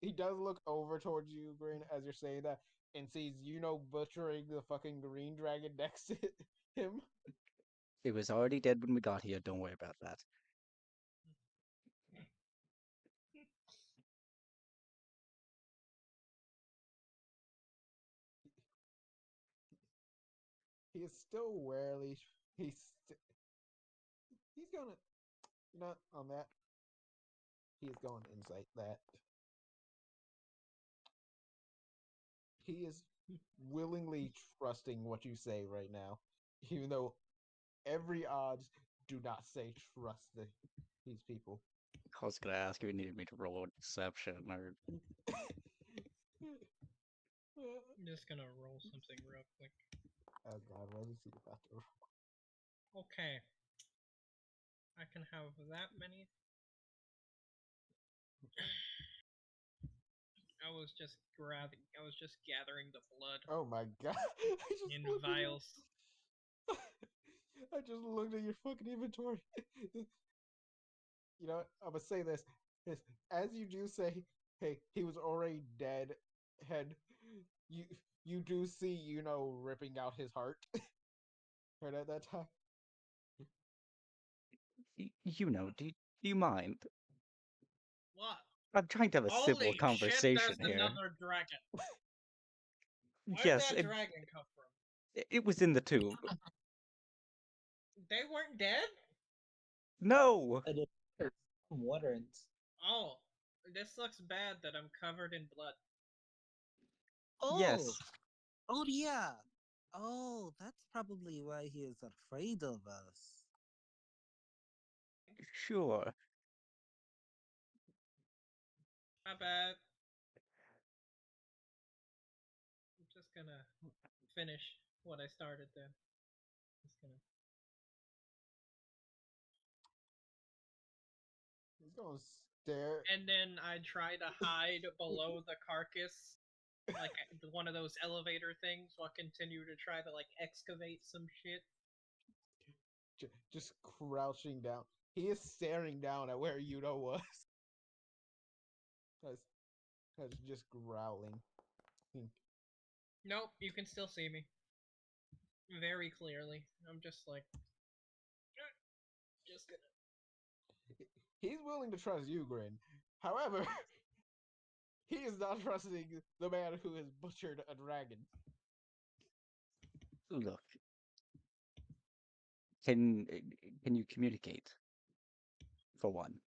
he does look over towards you, Grin, as you're saying that, and sees butchering the fucking green dragon next to him. It was already dead when we got here. Don't worry about that. He is still warily. He's he's gonna not on that. He is going to insight that he is willingly trusting what you say right now, even though every odds do not say trust these people. I was gonna ask if you needed me to roll a deception or I'm just gonna roll something real quick. Oh God, what is he about to? Okay. I can have that many. I was just gathering the blood Oh my God! I just in looked at your. vials. I just looked at your fucking inventory. You know what? I'm gonna say this. As you do say, hey, he was already dead. Head, you you do see ripping out his heart. Right at that time. do you mind? What? I'm trying to have a civil Holy shit, conversation there's here. another dragon. Where'd Yes, that dragon come from? it was in the tube. They weren't dead? No! But it weren't. Oh, this looks bad that I'm covered in blood. Oh, Yes. oh yeah. Oh, that's probably why he is afraid of us. Sure. My bad. I'm just gonna finish what I started then. Just gonna. He's gonna stare. And then I try to hide below the carcass, like one of those elevator things, while continue to try to like excavate some shit. Just crouching down. He is staring down at where Yuno was. That's, that's just growling. Nope, you can still see me very clearly. I'm just like, just gonna. He's willing to trust you, Grin. However, he is not trusting the man who has butchered a dragon. Look, can can you communicate for one?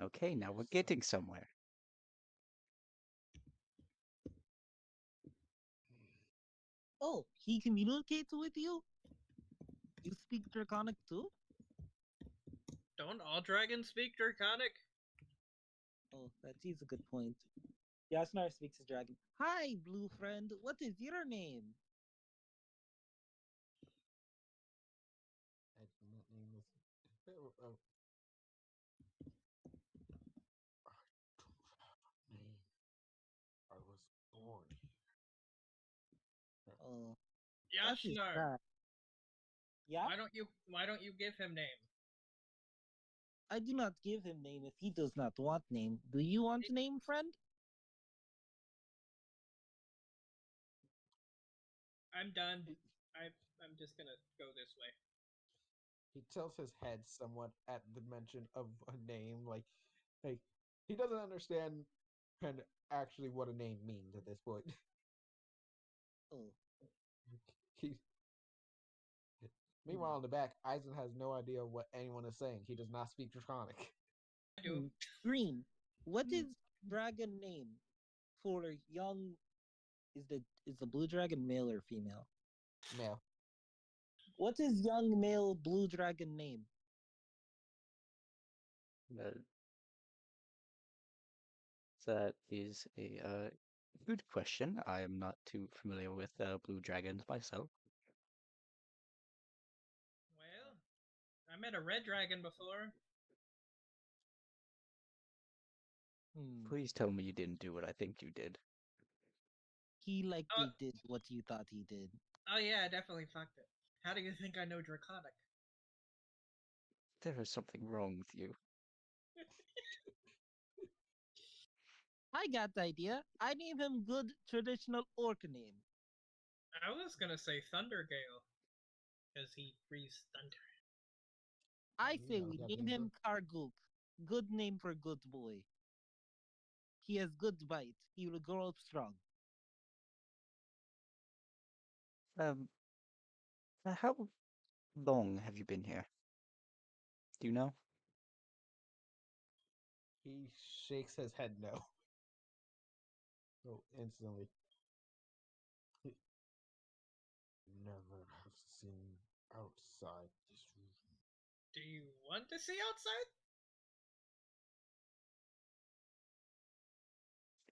Okay, now we're Yes. getting somewhere. Oh, he communicates with you? You speak Draconic too? Don't all dragons speak Draconic? Oh, that is a good point. Yashnar speaks his dragon. Hi, blue friend. What is your name? I do not name this. I don't have a name. I was born here. Oh, that is Yashnar, sad. Yeah? why don't you give him name? I do not give him name if he does not want name. Do you want name, friend? I'm done. He, I'm just gonna go this way. he tilts his head somewhat at the mention of a name. Like he doesn't understand kind of actually what a name means at this point. Oh, he, meanwhile, in the back, Eisen has no idea what anyone is saying. He does not speak Draconic. I do. Green. What is dragon name for young? Is the blue dragon male or female? Male. What is young male blue dragon name? Uh, that is a good question. I am not too familiar with blue dragons myself. Well, I met a red dragon before. Hmm. Please tell me you didn't do what I think you did. He Oh, likely did what you thought he did. oh yeah, I definitely fucked it. How do you think I know Draconic? There is something wrong with you. I got the idea. I name him good traditional orc name. I was gonna say Thundergale, because he breathes thunder. I You say know we that name means him Karguk. Good name for good boy. He has good bite. He will grow up strong. Um, how long have you been here? Do you know? he shakes his head no. So instantly. He never have seen outside this room. Do you want to see outside?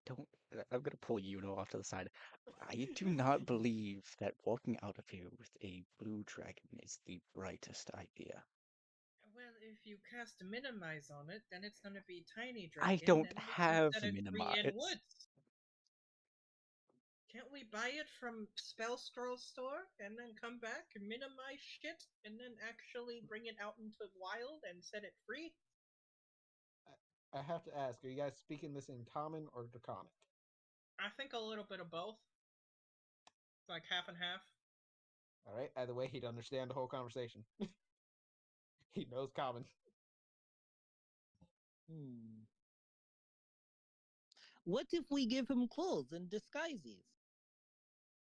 Don't. I'm gonna pull Yuno off to the side. I do not believe that walking out of here with a blue dragon is the brightest idea. Well, if you cast Minimize on it, then it's gonna be Tiny I Dragon, don't and we can have set it free in minimize. woods. Can't we buy it from Spell Scroll store and then come back and minimize shit and then actually bring it out into the wild and set it free? I have to ask, are you guys speaking this in common or draconic? I think a little bit of both. It's like half and half. Alright, either way, he'd understand the whole conversation. He knows common. Hmm. What if we give him clothes and disguises?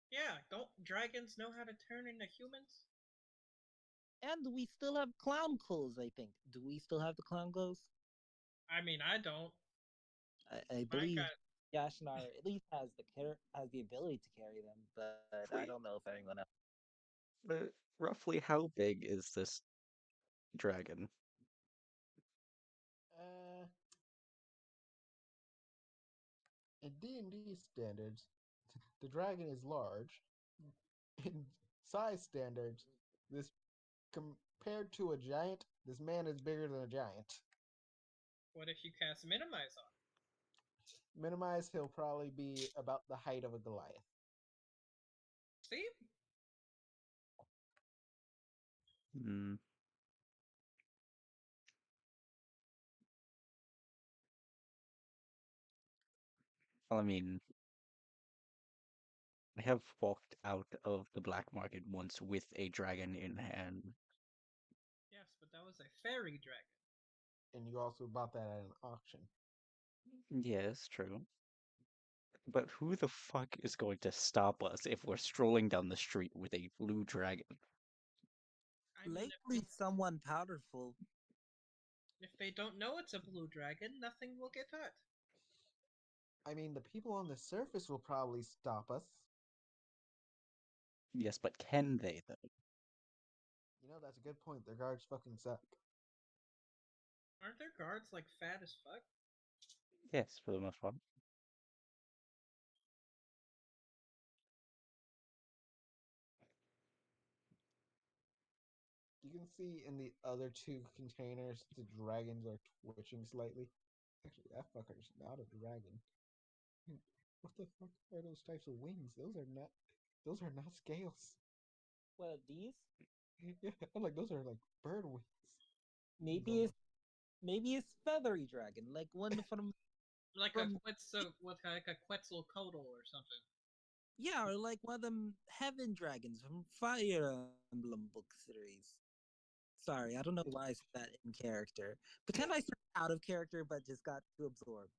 Yeah, don't dragons know how to turn into humans? And we still have clown clothes, I think. Do we still have the clown clothes? I mean, I don't. I I believe got. Yashnar at least has the ability to carry them, but I Please, don't know if anyone else. roughly how big is this dragon? Uh, in D&D standards, the dragon is large. In size standards, this compared to a giant, this man is bigger than a giant. What if you cast minimize on? Minimize, he'll probably be about the height of a Goliath. See? Hmm. Well, I mean, I have walked out of the black market once with a dragon in hand. Yes, but that was a fairy dragon. And you also bought that at an auction. Yes, true. But who the fuck is going to stop us if we're strolling down the street with a blue dragon? I mean, Likely someone powerful. if they don't know it's a blue dragon, nothing will get hurt. I mean, the people on the surface will probably stop us. Yes, but can they, though? You know, that's a good point. Their guards fucking suck. Aren't their guards like fat as fuck? Yes, for the most part. You can see in the other two containers, the dragons are twitching slightly. Actually, that fucker's not a dragon. What the fuck are those types of wings? Those are not scales. Well, these Yeah, I'm like, those are like bird wings. maybe it's maybe it's feathery dragon, like one Like a from Quetzal, with like a Quetzalcoatl or something. yeah, or like one of them heaven dragons from Fire Emblem book series. Sorry, I don't know why I said that in character. Pretend I said out of character, but just got too absorbed.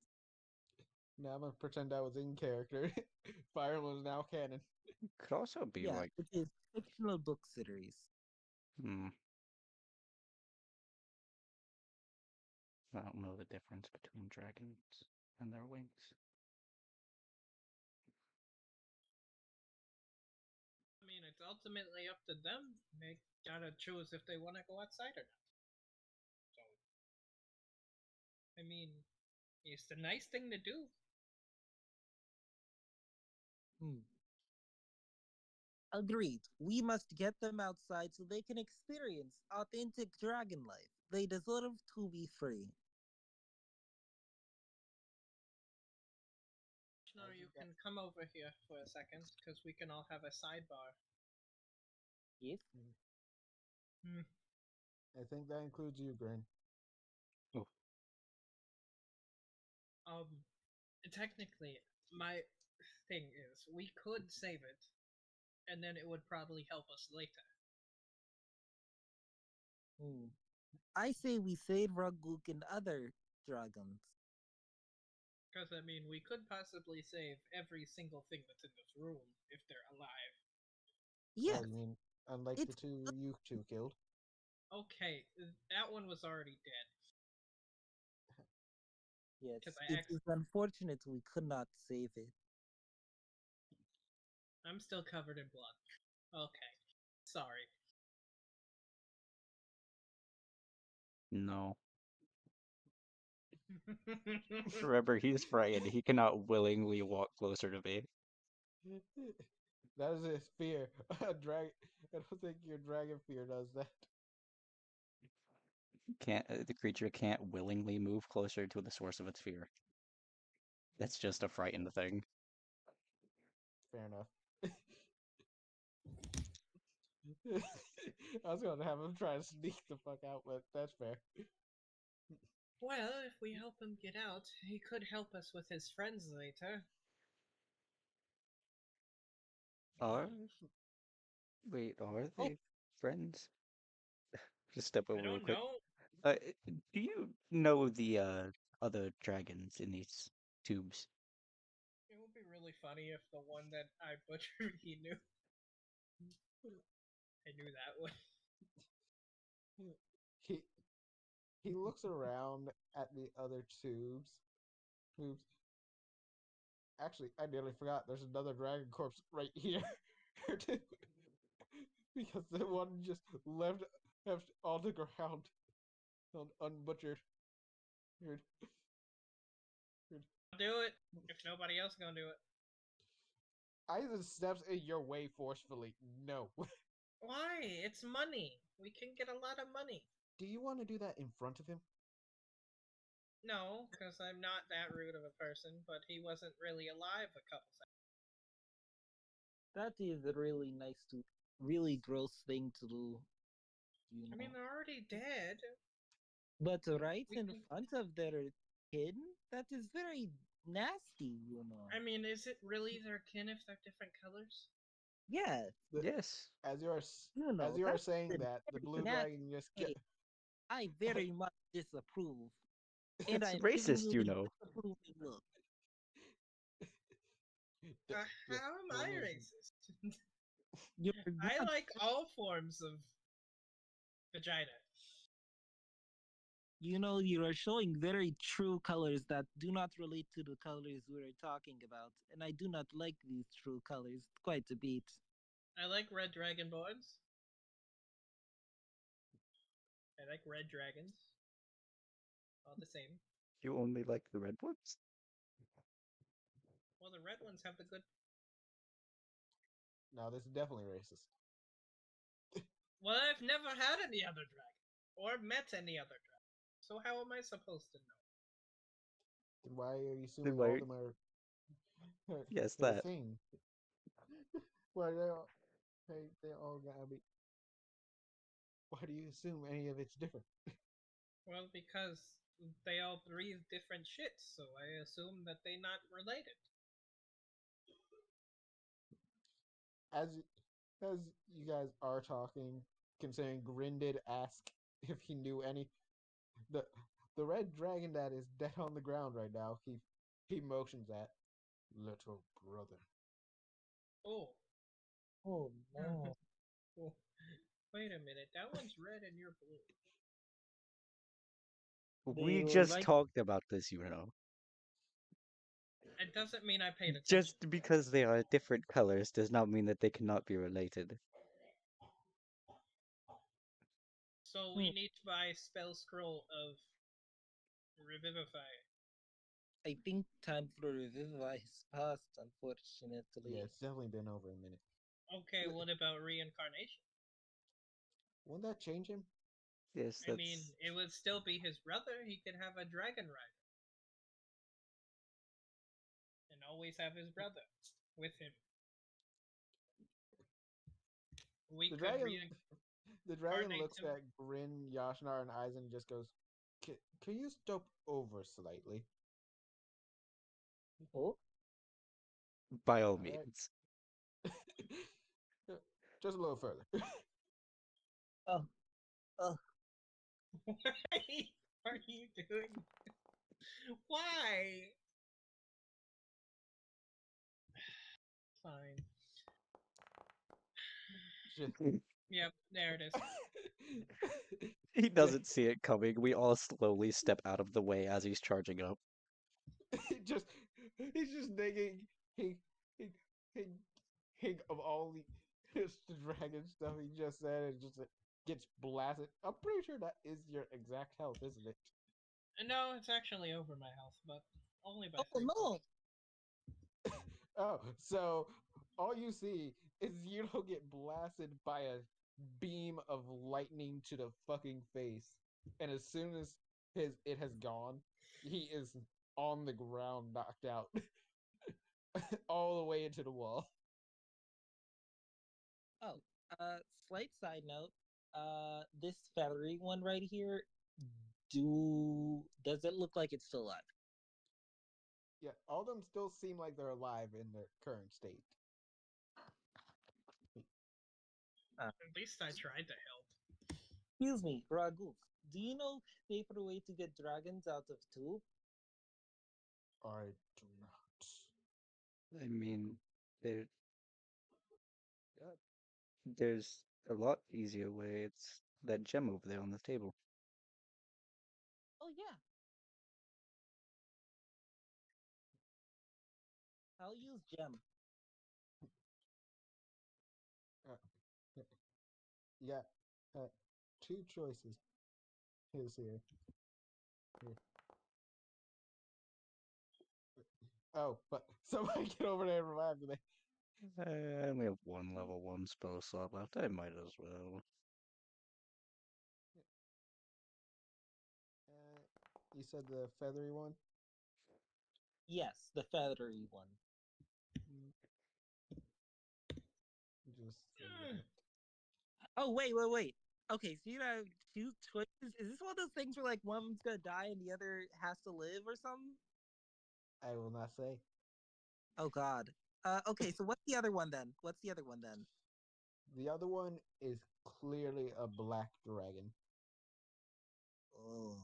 Now I'm gonna pretend I was in character. Fire Emblem is now canon. Could also be Yeah, like, it is fictional book series. hmm, I don't know the difference between dragons and their wings. I mean, it's ultimately up to them. They gotta choose if they want to go outside or not. So, I mean, it's the nice thing to do. Hmm. Agreed. We must get them outside so they can experience authentic dragon life. They deserve to be free. No, I you think that can come over here for a second, because we can all have a sidebar. Yes. Hmm. I think that includes you, Grin. Oh, Um, technically, my thing is, we could save it, and then it would probably help us later. Hmm. I say we save Raguk and other dragons. Because, I mean, we could possibly save every single thing that's in this room if they're alive. Oh, Yes, you mean unlike the it's two you two killed? Okay, that one was already dead. yes. Because It is unfortunate we could not save it. I'm still covered in blood. Okay, sorry. no. Remember, he's frightened. He cannot willingly walk closer to me. That is his fear. A drag. I don't think your dragon fear does that. Can't the creature can't willingly move closer to the source of its fear. That's just a frightened thing. Fair enough. I was gonna have him try to sneak the fuck out, but that's fair. Well, if we help him get out, he could help us with his friends later. Are wait, are Oh, they friends? Just step I over real don't quick. know. Uh, do you know the other dragons in these tubes? It would be really funny if the one that I butchered he knew. I knew that one. He he looks around at the other tubes. Tubes. Actually, I nearly forgot. There's another dragon corpse right here. because the one just left on the ground, unbutchered. Weird. Weird. Do it if nobody else gonna do it. Aizen steps in your way forcefully. No. Why? It's money. We can get a lot of money. Do you want to do that in front of him? No, because I'm not that rude of a person, but he wasn't really alive a couple seconds. That is a really nice to, really gross thing to do. You I know, mean, they're already dead. but right We in can. front of their kid, that is very nasty. You know. I mean, is it really their kin if they're different colors? Yes, The, Yes. as you are you as know you are that's saying a that, the very blue nasty dragon just way. I very much disapprove, and It's I'm giving racist, you you a know. disapproving look. just How am I grimaces. racist? You're I not. like all forms of vagina. You know, you are showing very true colors that do not relate to the colors we are talking about, and I do not like these true colors quite a bit. I like red dragonborns. I like red dragons. All the same. You only like the red ones? Well, the red ones have the good. No, this is definitely racist. Well, I've never had any other dragon or met any other dragon. So how am I supposed to know? Then why are you Then assuming all of why? them are Yes, the that. same? Why they all gotta be? Why do you assume any of it's different? Well, because they all breathe different shit, so I assume that they not related. As as you guys are talking, considering Grin did ask if he knew any the the red dragon that is dead on the ground right now. He motions at little brother. Oh. Oh no. Oh. Wait a minute, that one's red and you're blue. They We were just like, talked about this, you know. It doesn't mean I paid attention. Just because they are different colors does not mean that they cannot be related. So we hmm, need to buy spell scroll of revivify. I think time for Revivify has passed, Yeah, unfortunately. it's definitely been over a minute. Okay, what about reincarnation? Won't that change him? Yes, I mean, that's it would still be his brother. He could have a dragon rider and always have his brother with him. We The could dragon, the dragon reincarnate looks him. at Grin, Yashnar, and Aizen and just goes, Can you step over slightly?" Oh, by all All right. means. Just a little further. oh, oh. Why are you doing? Why? Fine. Just, Yep, there it is. He doesn't see it coming. We all slowly step out of the way as he's charging up. just he's just thinking he he he, he of all the just the dragon stuff he just said and just gets blasted. I'm pretty sure that is your exact health, isn't it? No, it's actually over my health, but only by Oh 3 points. no! Oh, so all you see is Zero get blasted by a beam of lightning to the fucking face, and as soon as his it has gone, he is on the ground, knocked out, all the way into the wall. Oh, slight side note. This feathery one right here, does it look like it's still alive? Yeah, all of them still seem like they're alive in their current state. At least I tried to help. Excuse me, Raguf. Do you know safer way to get dragons out of tube? I do not. I mean, there, uh, there's a lot easier way. It's that gem over there on the table. Oh yeah, I'll use gem. Uh, You got two choices. Here's here. Here. Oh, but somebody get over there and revive me. I only have one level 1 spell slot left. I might as well. You said the feathery one? Yes, the feathery one. Mm, just say Hmm. that. Oh, wait. Okay, so you have two choices. Is this one of those things where like one's gonna die and the other has to live or something? I will not say. Oh God. Okay, so what's the other one then? What's the other one then? The other one is clearly a black dragon. Oh.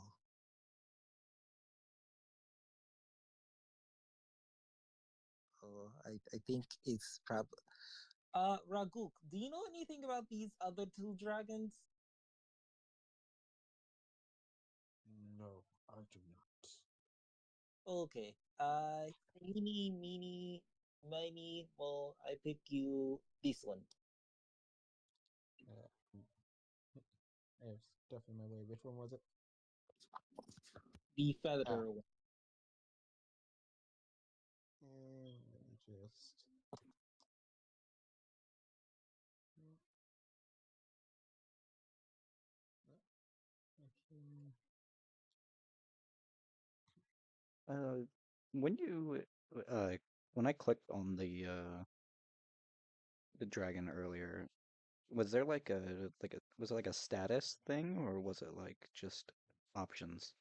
Oh, I think it's probably. Raguk, do you know anything about these other two dragons? No, I do not. Okay. Meeny, meeny, miny. Well, I pick you this one, Uh, I have stuff in my way. Which one was it? the Ah, feather one. and just. Okay. Uh, when you when I clicked on the dragon earlier, was there like a was it like a status thing or was it like just options?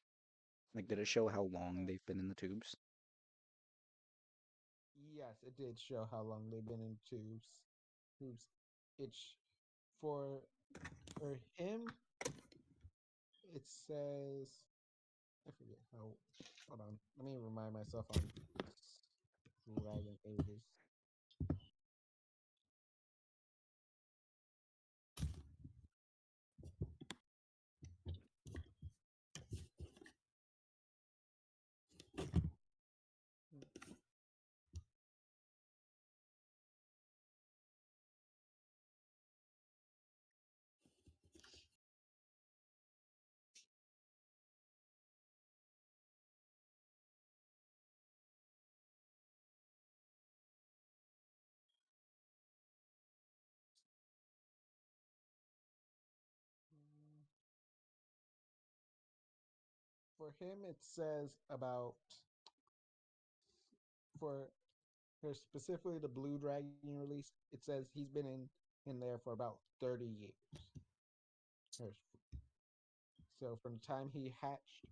Like, did it show how long Uh, they've been in the tubes? yes, it did show how long they've been in tubes. Tubes. It's for him. It says I forget how. Hold on. Let me remind myself on dragon ages. For him, it says about for specifically the blue dragon release. It says he's been in there for about 30 years. So from the time he hatched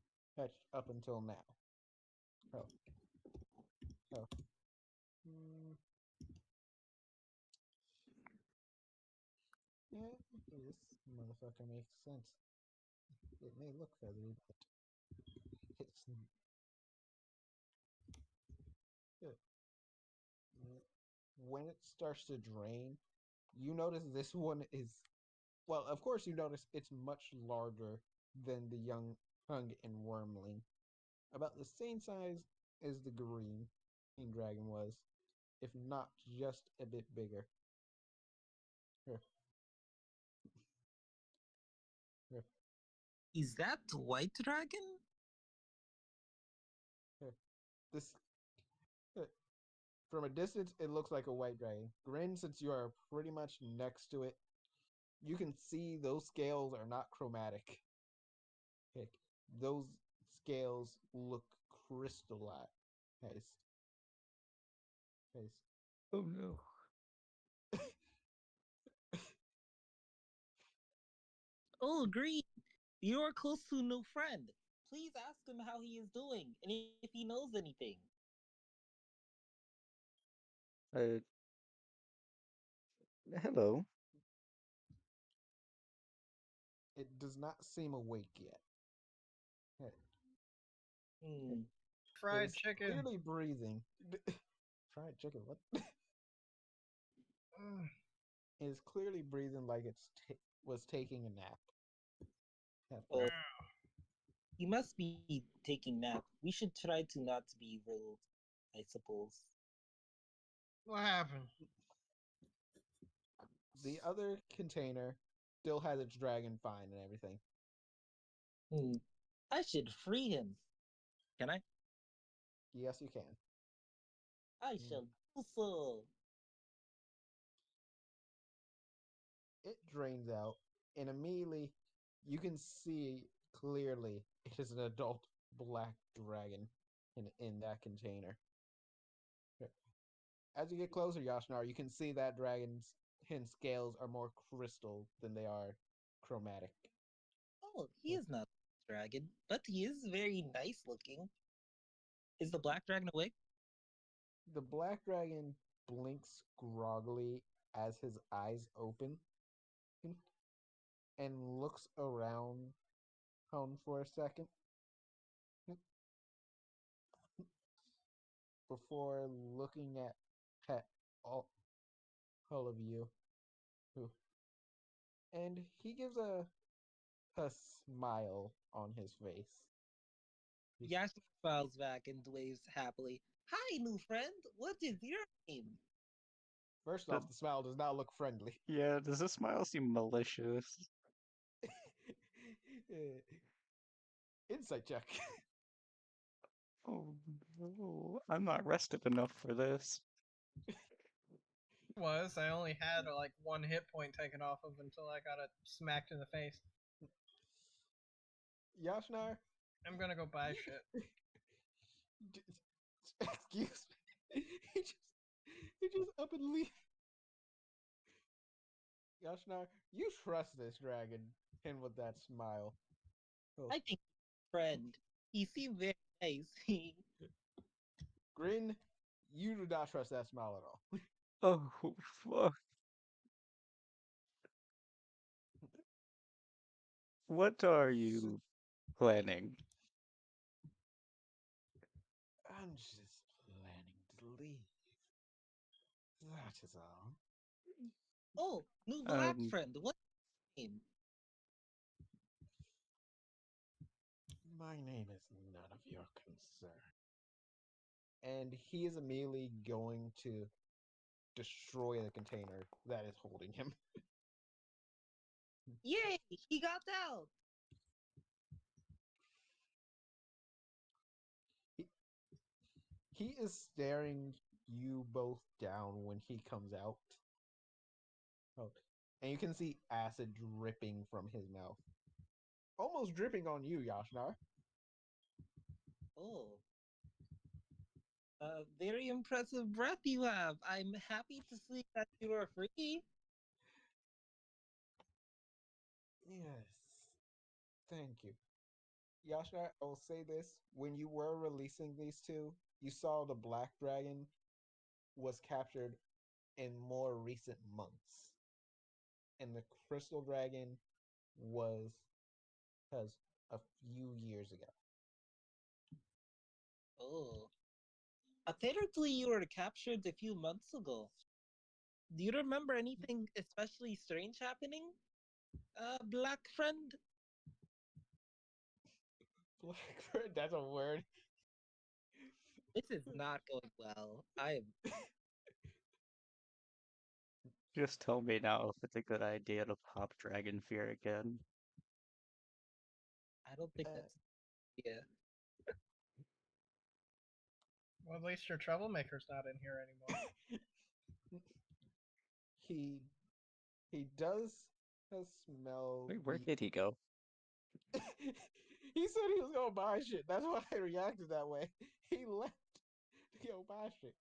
up until now. Oh, oh. Mm, yeah, this motherfucker makes sense. It may look feathery, but it's good. When it starts to drain, you notice this one is well. Of course, you notice it's much larger than the young hung and wormling, about the same size as the green king dragon was, if not just a bit bigger. Here, here, Is that white dragon? here. This from a distance, it looks like a white dragon. Grin, since you are pretty much next to it, you can see those scales are not chromatic. Heck, those scales look crystallized. Nice, nice. Oh no. Oh, Green, you're close to a new friend. Please ask him how he is doing and if he knows anything. Uh, hello. It does not seem awake yet. Heck, heck, Hmm. it Fried is chicken. clearly breathing. Fried chicken. What? Mm. It is clearly breathing like was taking a nap. Oh, Halfway. he must be taking nap. We should try to not be rude, I suppose. What happened? The other container still has its dragon fine and everything. Hmm. I should free him. Can I? Yes, you can. I Mm. shall do so. It drains out, and immediately you can see clearly it is an adult black dragon in that container. As you get closer, Yashnar, you can see that dragon's his scales are more crystal than they are chromatic. Oh, he is not a dragon, but he is very nice looking. Is the black dragon awake? The black dragon blinks groggily as his eyes open and looks around for a second before looking at all, all of you. And he gives a smile on his face. Yashna smiles back and waves happily. Hi, new friend. What is your name? First Does, off, the smile does not look friendly. yeah, does this smile seem malicious? Insight check. Oh no, I'm not rested enough for this. Was I only had like one hit point taken off of until I got it smacked in the face. Yashnar, I'm gonna go buy shit. excuse me. He just up and leave. Yashnar, you trust this dragon, and with that smile. Oh. I think friend. He seemed very nice. Grin, you do not trust that smile at all. Oh, fuck. What are you planning? I'm just planning to leave. That is all. Oh, new black Um, friend. What's your name? My name is none of your concern. And he is immediately going to destroy the container that is holding him. Yay! He got out. He, he is staring you both down when he comes out. Oh, and you can see acid dripping from his mouth. Almost dripping on you, Yashnar. Oh, very impressive breath you have. I'm happy to see that you are free. Yes. Thank you. Yashnar, I will say this. When you were releasing these two, you saw the Black Dragon was captured in more recent months. And the Crystal Dragon was has a few years ago. Oh, apparently you were captured a few months ago. Do you remember anything especially strange happening, black friend? Black that's a word. This is not going well. just tell me now if it's a good idea to pop Dragon Fear again. I don't think Uh, that's yeah. Well, at least your troublemaker's not in here anymore. he he does smell Wait, where did he go? he said he was gonna buy shit. That's why I reacted that way. He left to go buy shit.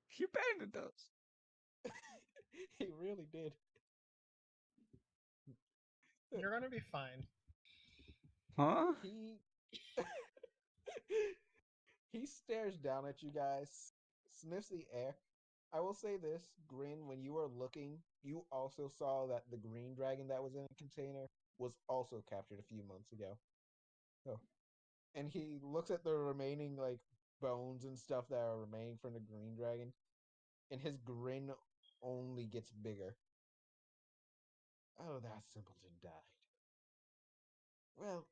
He abandoned us. He really did. You're gonna be fine. Huh? He he stares down at you guys, sniffs the air. I will say this, Grin, when you were looking, you also saw that the green dragon that was in a container was also captured a few months ago. Oh. And he looks at the remaining like bones and stuff that are remaining from the green dragon, and his grin only gets bigger. Oh, that simpleton died. Well,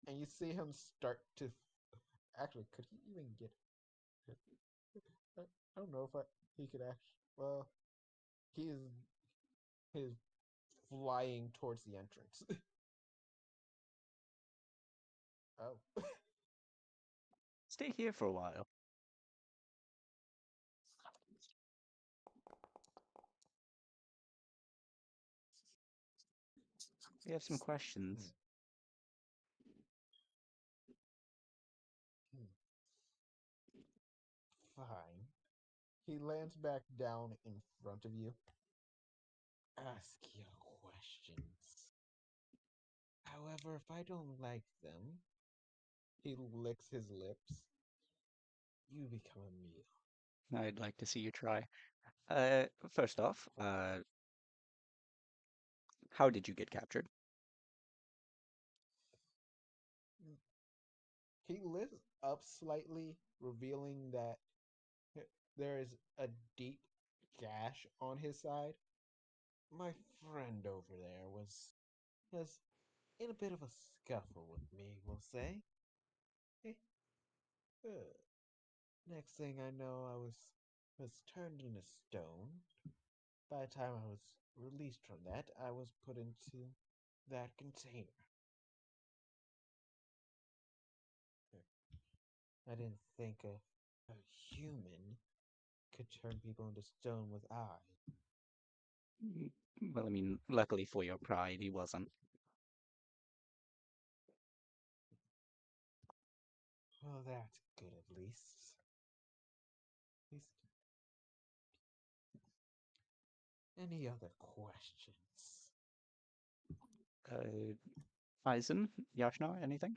and you see him start to. Actually, could he even get? I don't know if he could actually. Well, He is flying towards the entrance. Oh. Stay here for a while. We have some Hmm. questions. Hmm. Fine. He lands back down in front of you. Ask your questions. However, if I don't like them, he licks his lips. You become a meal. I'd like to see you try. First off, how did you get captured? He lifts up slightly, revealing that there is a deep gash on his side. My friend over there was in a bit of a scuffle with me, we'll say. Eh, uh, Next thing I know, I was turned into stone. By the time I was released from that, I was put into that container. I didn't think a human could turn people into stone with eyes. Mm, well, I mean, luckily for your pride, he wasn't. Well, that's good at least. At least any other questions? Uh, Eisen, Yashna, anything?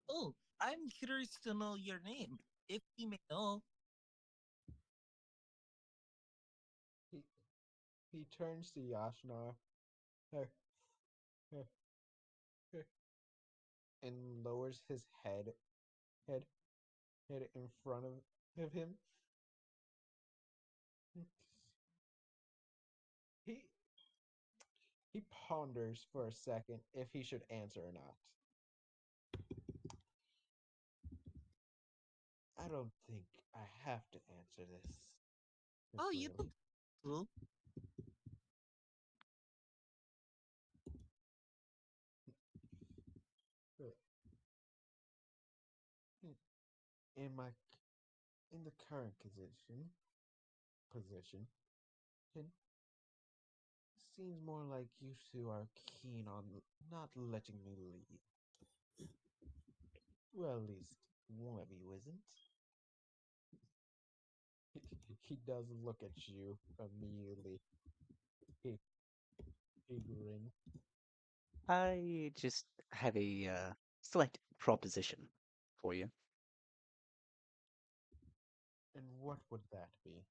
Oh, I'm curious to know your name, if we may know. He he turns to Yashnar uh, uh, uh, and lowers his head head in front of him. He he ponders for a second if he should answer or not. I don't think I have to answer this, Oh, Miss you don't. Lily. Well, In my in the current position, it seems more like you two are keen on not letting me leave. Well, at least one of you isn't. He does look at you immediately. He, he grin. I just have a slight proposition for you. And what would that be?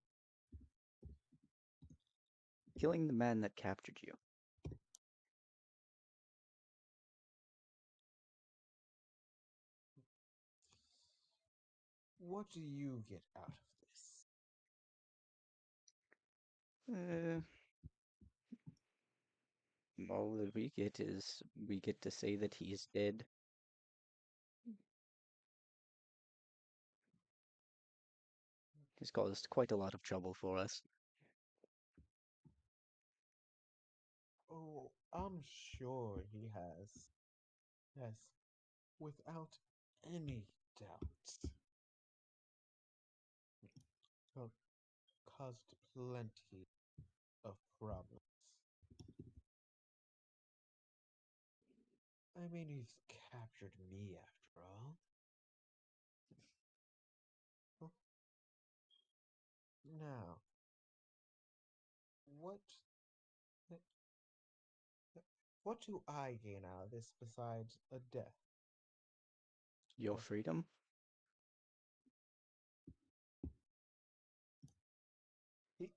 Killing the man that captured you. What do you get out of this? Uh, all that we get is we get to say that he's dead. He's caused quite a lot of trouble for us. Oh, I'm sure he has. Yes, without any doubt. Oh, caused plenty of problems. I mean, he's captured me after all. Oh, now, what what do I gain out of this besides a death? Your Uh, freedom? he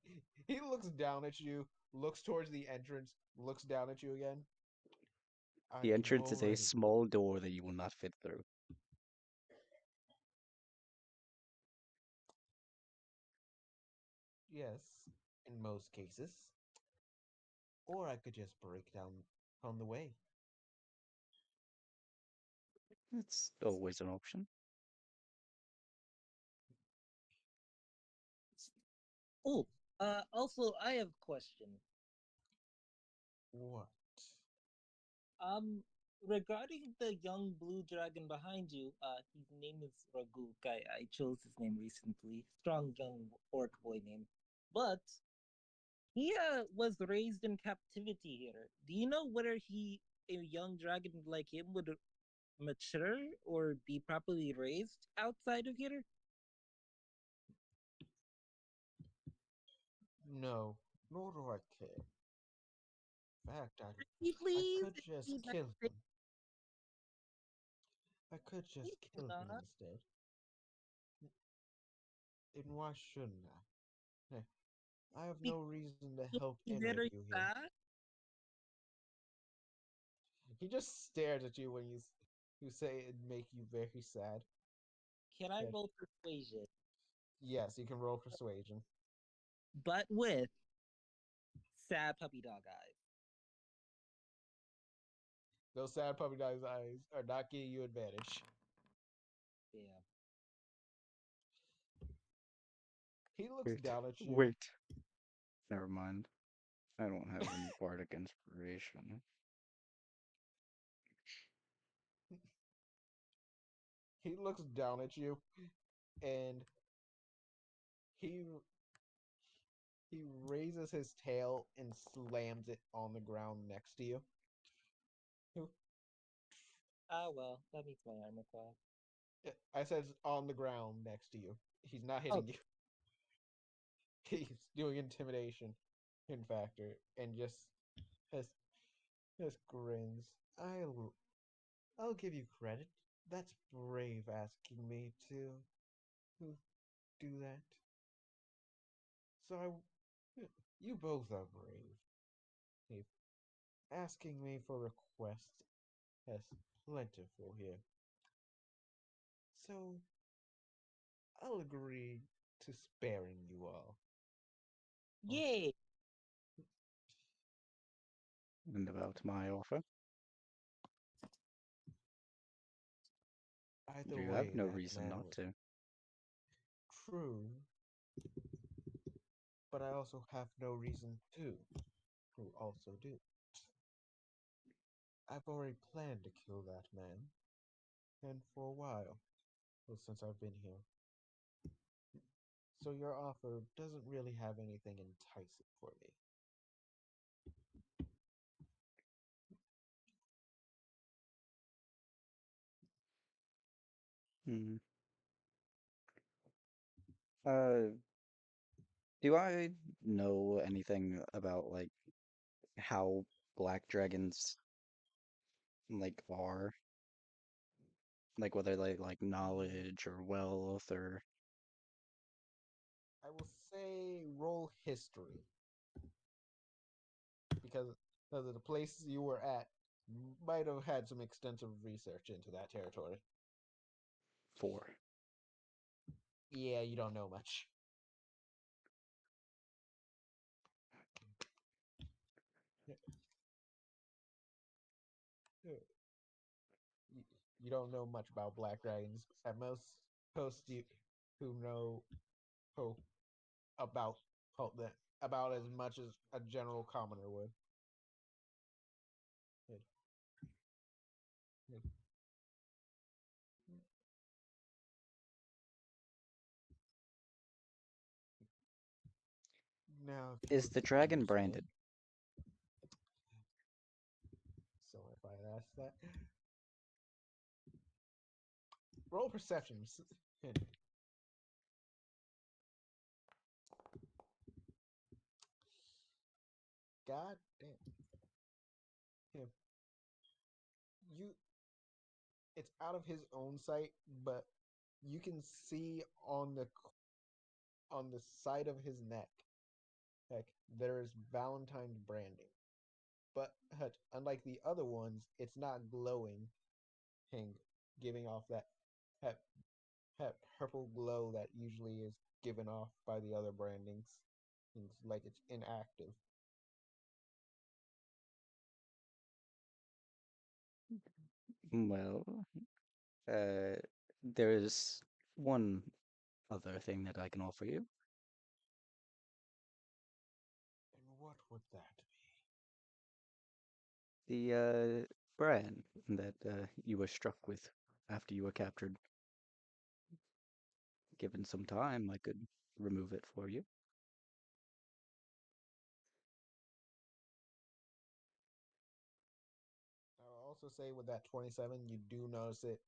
he looks down at you, looks towards the entrance, looks down at you again. I The can entrance is a already small door that you will not fit through. yes, in most cases. Or I could just break down on the way. It's always an option. oh, Also, I have a question. What? Um, Regarding the young blue dragon behind you, his name is Raguk. I chose his name recently. Strong young orc boy name. But he was raised in captivity here. Do you know whether a young dragon like him, would mature or be properly raised outside of here? No, nor do I care. In fact, He I please? could just He's kill him. I could just kill him not. instead. And why shouldn't I? Hey, I have no reason to Because help he's any of very you here. fast. He just stares at you when you say it make you very sad. Can I But roll persuasion? yes, you can roll persuasion. But with sad puppy dog eyes. Those sad puppy dog's eyes are not giving you advantage. Yeah. He looks Wait, down at you. wait. Never mind. I don't have any bardic inspiration. He looks down at you, and he he raises his tail and slams it on the ground next to you. Ah, well, that makes my armor class. I said on the ground next to you. He's not Oh, hitting you. He's doing intimidation in factor and has just grins. I'll give you credit. That's brave asking me to do that. So you both are brave. If asking me for requests as plentiful here. So I'll agree to sparing you all. Oh, yay! And about my offer, either you have way, no that reason man not was to. true, but I also have no reason to also do. I've already planned to kill that man, and for a while, well, since I've been here. So your offer doesn't really have anything enticing for me. Hmm. Uh, do I know anything about like how black dragons like are? Like whether they like knowledge or wealth or I will say roll history because of the places you were at might have had some extensive research into that territory. four. Yeah, you don't know much. You, you don't know much about black dragons. At most you who know who about that about as much as a general commoner would. Now, if Is you'll the dragon excuse me. branded? So if I ask that, roll perception. God damn him. You, it's out of his own sight, but you can see on the side of his neck, heck, there is Valentine's branding. But unlike the other ones, it's not glowing, and giving off that, that purple glow that usually is given off by the other brandings. It's like it's inactive. Well, uh, there's one other thing that I can offer you. What would that be? The brand that you were struck with after you were captured. Given some time, I could remove it for you. I'll also say with that 27, you do notice it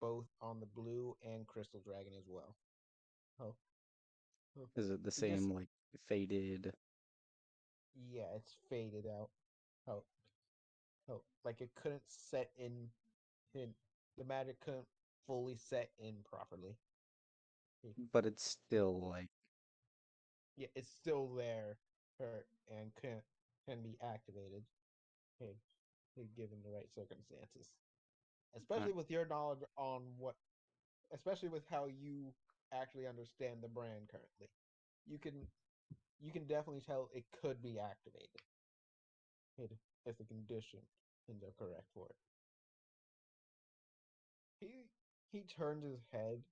both on the blue and crystal dragon as well. Oh, oh. Is it the He just, same, like, faded? yeah, it's faded out. Oh, oh, like it couldn't set in the magic couldn't fully set in properly. But it's still, like, Yeah, it's still there, and can be activated, hey, given the right circumstances. uh, Especially with your knowledge on what, especially with how you actually understand the brand currently, you can you can definitely tell it could be activated if the conditions are correct for it. He turns his head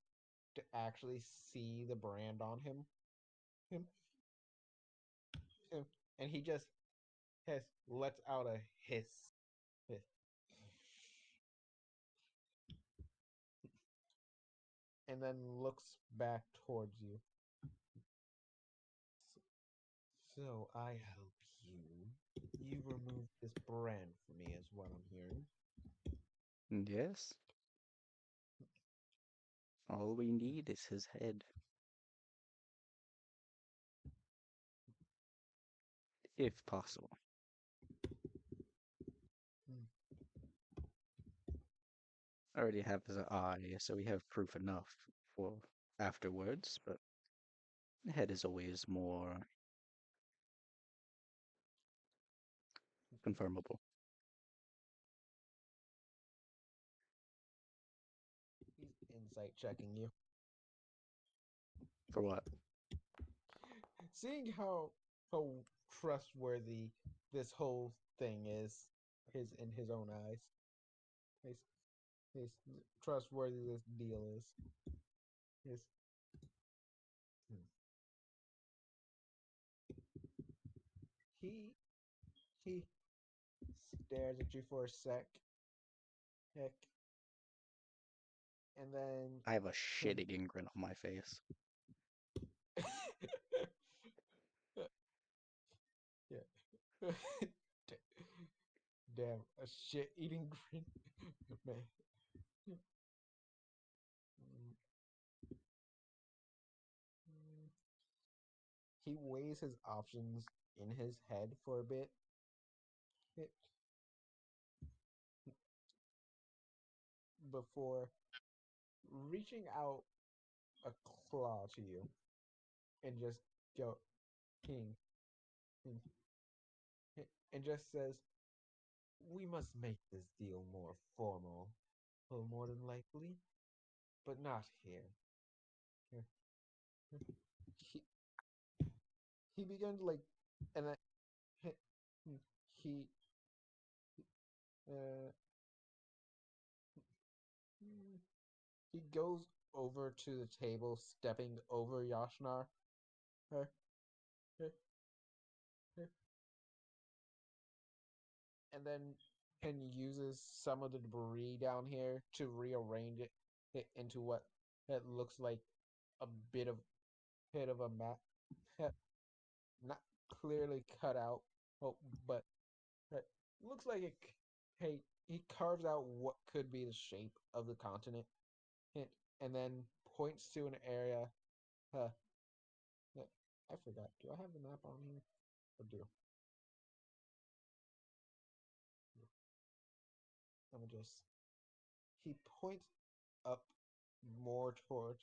to actually see the brand on him, him and he just has lets out a hiss, and then looks back towards you. So I help you. You remove this brand for me, is what I'm hearing. yes. All we need is his head, if possible. Hmm. I already have his eye, so we have proof enough for afterwards, but the head is always more confirmable. He's insight checking you, For what? seeing how trustworthy this whole thing is. His in his own eyes, his his trustworthy this deal is. His hmm. he he stares at you for a heck, and then I have a him. shit-eating grin on my face. Yeah. Damn, a shit eating grin. Man. Mm, mm. He weighs his options in his head for a bit before reaching out a claw to you and just go, King, King, and just says, we must make this deal more formal, or more than likely, but not here. Here, here. He, he began to like, and I, he, uh, he goes over to the table, stepping over Yashnar, uh, uh, uh, and then and uses some of the debris down here to rearrange it into what it looks like a bit of a map, not clearly cut out, oh, but it looks like it. Hey, he carves out what could be the shape of the continent, and, and then points to an area. Uh, I forgot. Do I have the map on here? Or do I'm just. He points up more towards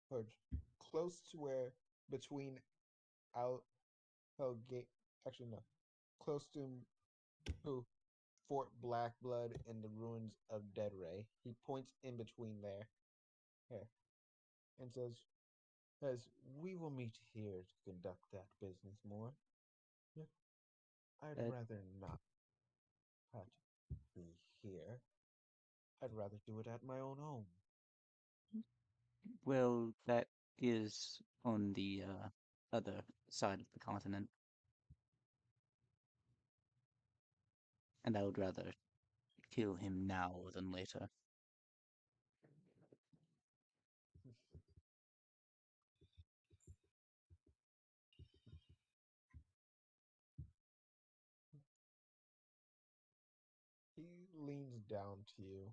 towards close to where between Al Gate. Actually, no, close to who Fort Blackblood and the ruins of Dead Ray. He points in between there, and says, we will meet here to conduct that business more. Yeah, I'd Uh, rather not have to be here. I'd rather do it at my own home. well, that is on the other side of the continent. And I would rather kill him now than later. He leans down to you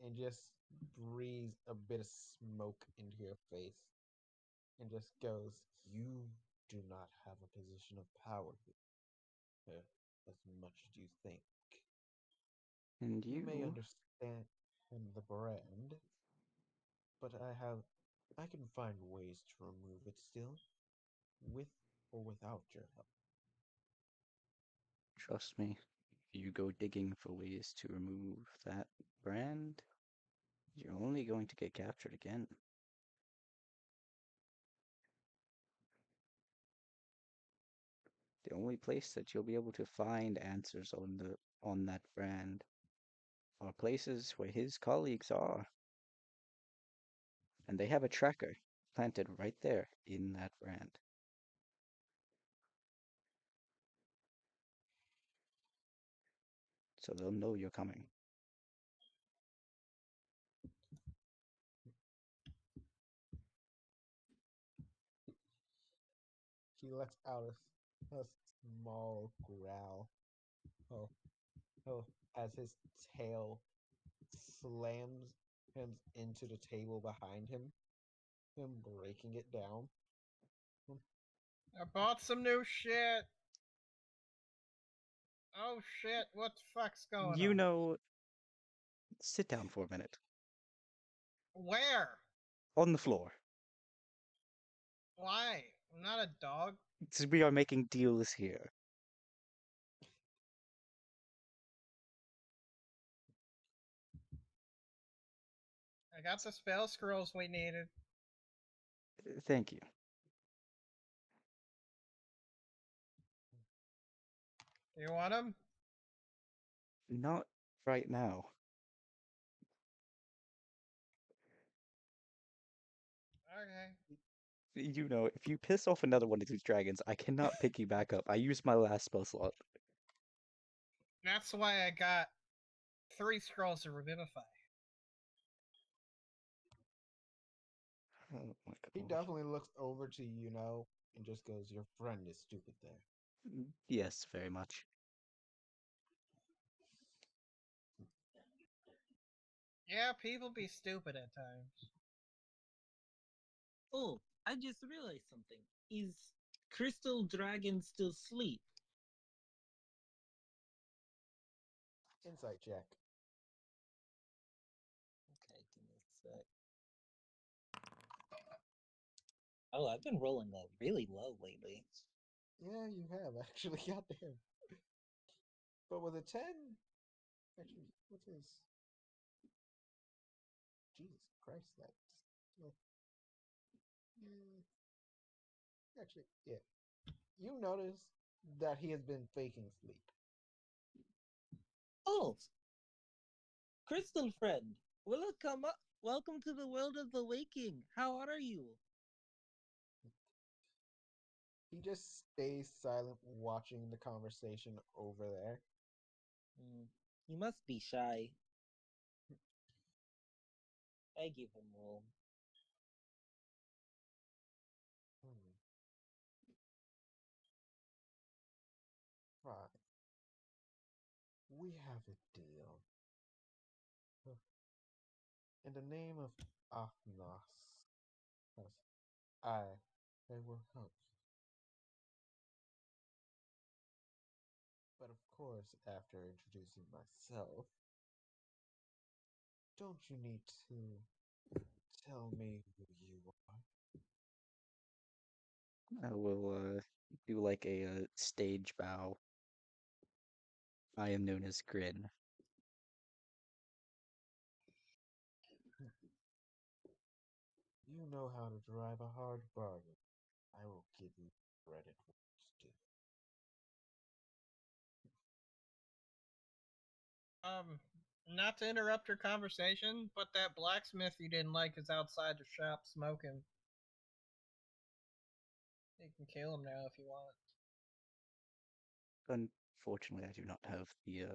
and just breathes a bit of smoke into your face and just goes, "You do not have a position of power here, as much as you think. And You may you understand the brand, but I can find ways to remove it still, with or without your help." trust me. If you go digging for ways to remove that brand, you're only going to get captured again. The only place that you'll be able to find answers on that brand are places where his colleagues are, and they have a tracker planted right there in that brand. So they'll know you're coming. He lets out a small growl. Oh, oh, as his tail slams him into the table behind him breaking it down. I bought some new shit. Oh shit, what the fuck's going You on? know, sit down for a minute. Where? On the floor. Why? I'm not a dog. We are making deals here. I got the spell scrolls we needed. Thank you. Do you want them? Not right now. Okay. You know, if you piss off another one of these dragons, I cannot pick you back up. I used my last spell slot. That's why I got 3 scrolls of Revivify. Oh my He gosh. definitely looks over to you, and just goes, "Your friend is stupid there." Yes, very much. Yeah, people be stupid at times. Oh, I just realized something. Is Crystal Dragon still asleep? Insight check. Okay, give me a sec. Oh, I've been rolling really low lately. Yeah, you have actually. Goddamn. But with a 10, actually, what's his? Jesus Christ, that's. No. Actually, yeah. You notice that he has been faking sleep. Oh, Crystal friend, welcome up. Welcome to the world of the waking. How are you? He just stays silent, watching the conversation over there. You must be shy. I give him room. Hmm. Right. We have a deal. In the name of Athnos, I will help you. But of course, after introducing myself, don't you need to tell me who you are? I will do like a stage bow. I am known as Grin. You know how to drive a hard bargain. I will give you credit where it's due. Not to interrupt your conversation, but that blacksmith you didn't like is outside the shop smoking. You can kill him now if you want. Fortunately, I do not have the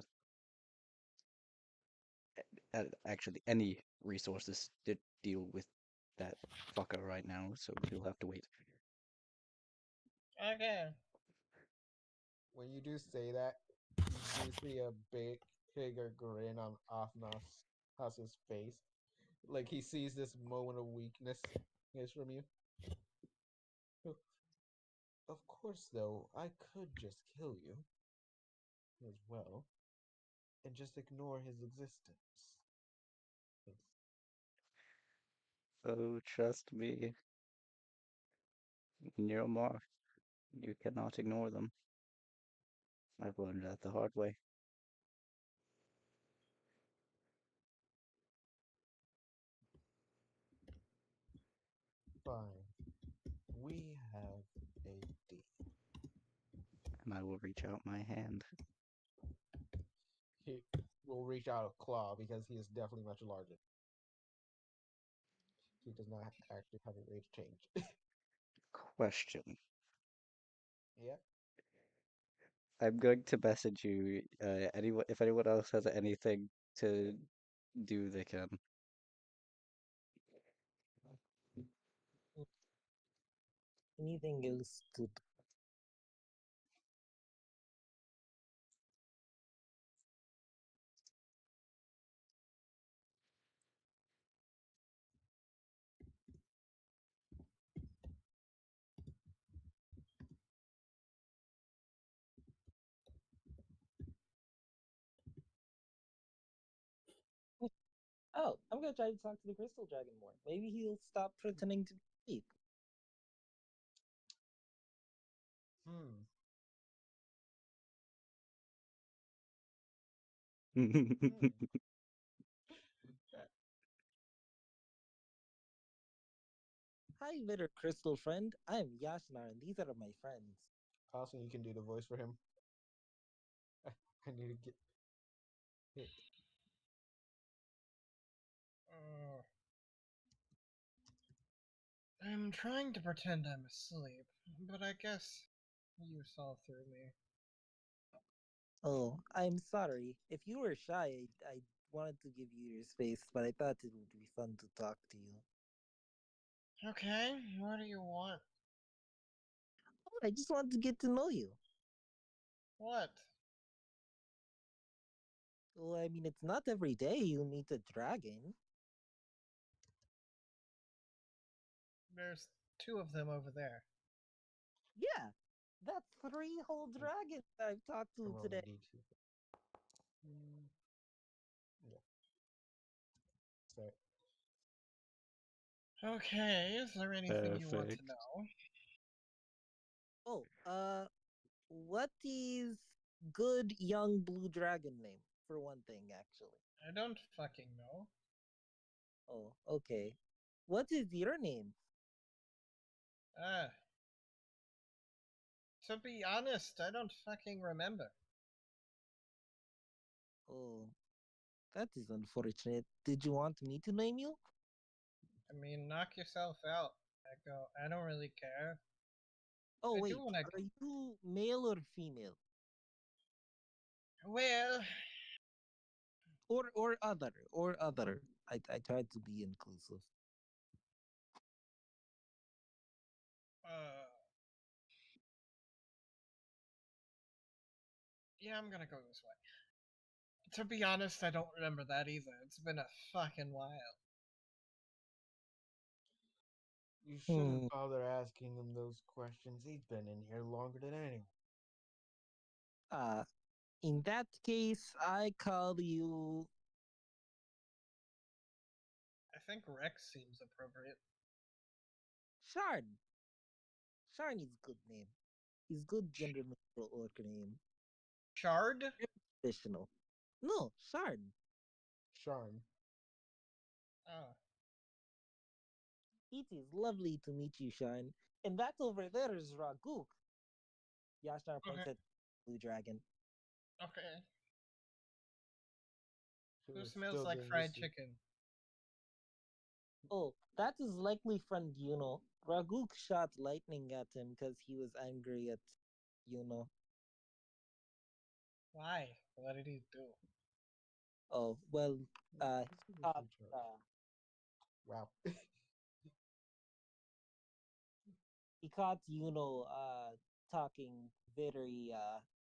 actually any resources to deal with that fucker right now, so he'll have to wait. Okay. When you do say that, you do see a bigger grin on Haas's face. Like he sees this moment of weakness is from you. Of course, though, I could just kill you as well and just ignore his existence. Oh, trust me, Niromar, you cannot ignore them. I've learned that the hard way. Fine. We have a deal. And I will reach out my hand. He will reach out a claw because he is definitely much larger. He does not actually have a rate change. Question. Yeah. I'm going to message you. Anyone, if anyone else has anything to do, they can. Anything else to do? Oh, I'm gonna try to talk to the crystal dragon more. Maybe he'll stop pretending to be asleep. Hmm. Hmm. Hi there, crystal friend. I'm Yashnar, and these are my friends. Also, you can do the voice for him. I need to get. Here. Uh, I'm trying to pretend I'm asleep, but I guess you saw through me. Oh, I'm sorry. If you were shy, I wanted to give you your space, but I thought it would be fun to talk to you. Okay, what do you want? Oh, I just wanted to get to know you. What? Well, I mean, it's not every day you meet a dragon. There's two of them over there. Yeah, that's three whole dragons I've talked I'm to rolling today. D2. Mm, yeah. Sorry. Okay, is there anything you want to Perfect. know? Oh, what is good young blue dragon name? For one thing, actually. I don't fucking know. Oh, okay. What is your name? Ah, to be honest, I don't fucking remember. Oh, that is unfortunate. Did you want me to name you? I mean, knock yourself out. I don't really care. Oh, I do wait. want to. Are you male or female? Well, Or other. I tried to be inclusive. uh, yeah, I'm gonna go this way. To be honest, I don't remember that either. It's been a fucking while. You Hmm. shouldn't bother asking him those questions. He's been in here longer than anyone. Uh, in that case, I call you I think Rex seems appropriate. Sharn. Sharn is good name. Is good gender neutral orc name. Shard? Traditional. No, Sharn. Sharn. Oh, It is lovely to meet you, Sharn. And that over there is Raguk. Yashnar okay, points at Blue Dragon. okay. Who Who is smells still like being fried received. chicken? Oh, that is likely friend Yuno. Raguk shot lightning at him because he was angry at Yuno. Why? What did he do? Oh, well, Let's he give this caught, recharge. Wow. talking very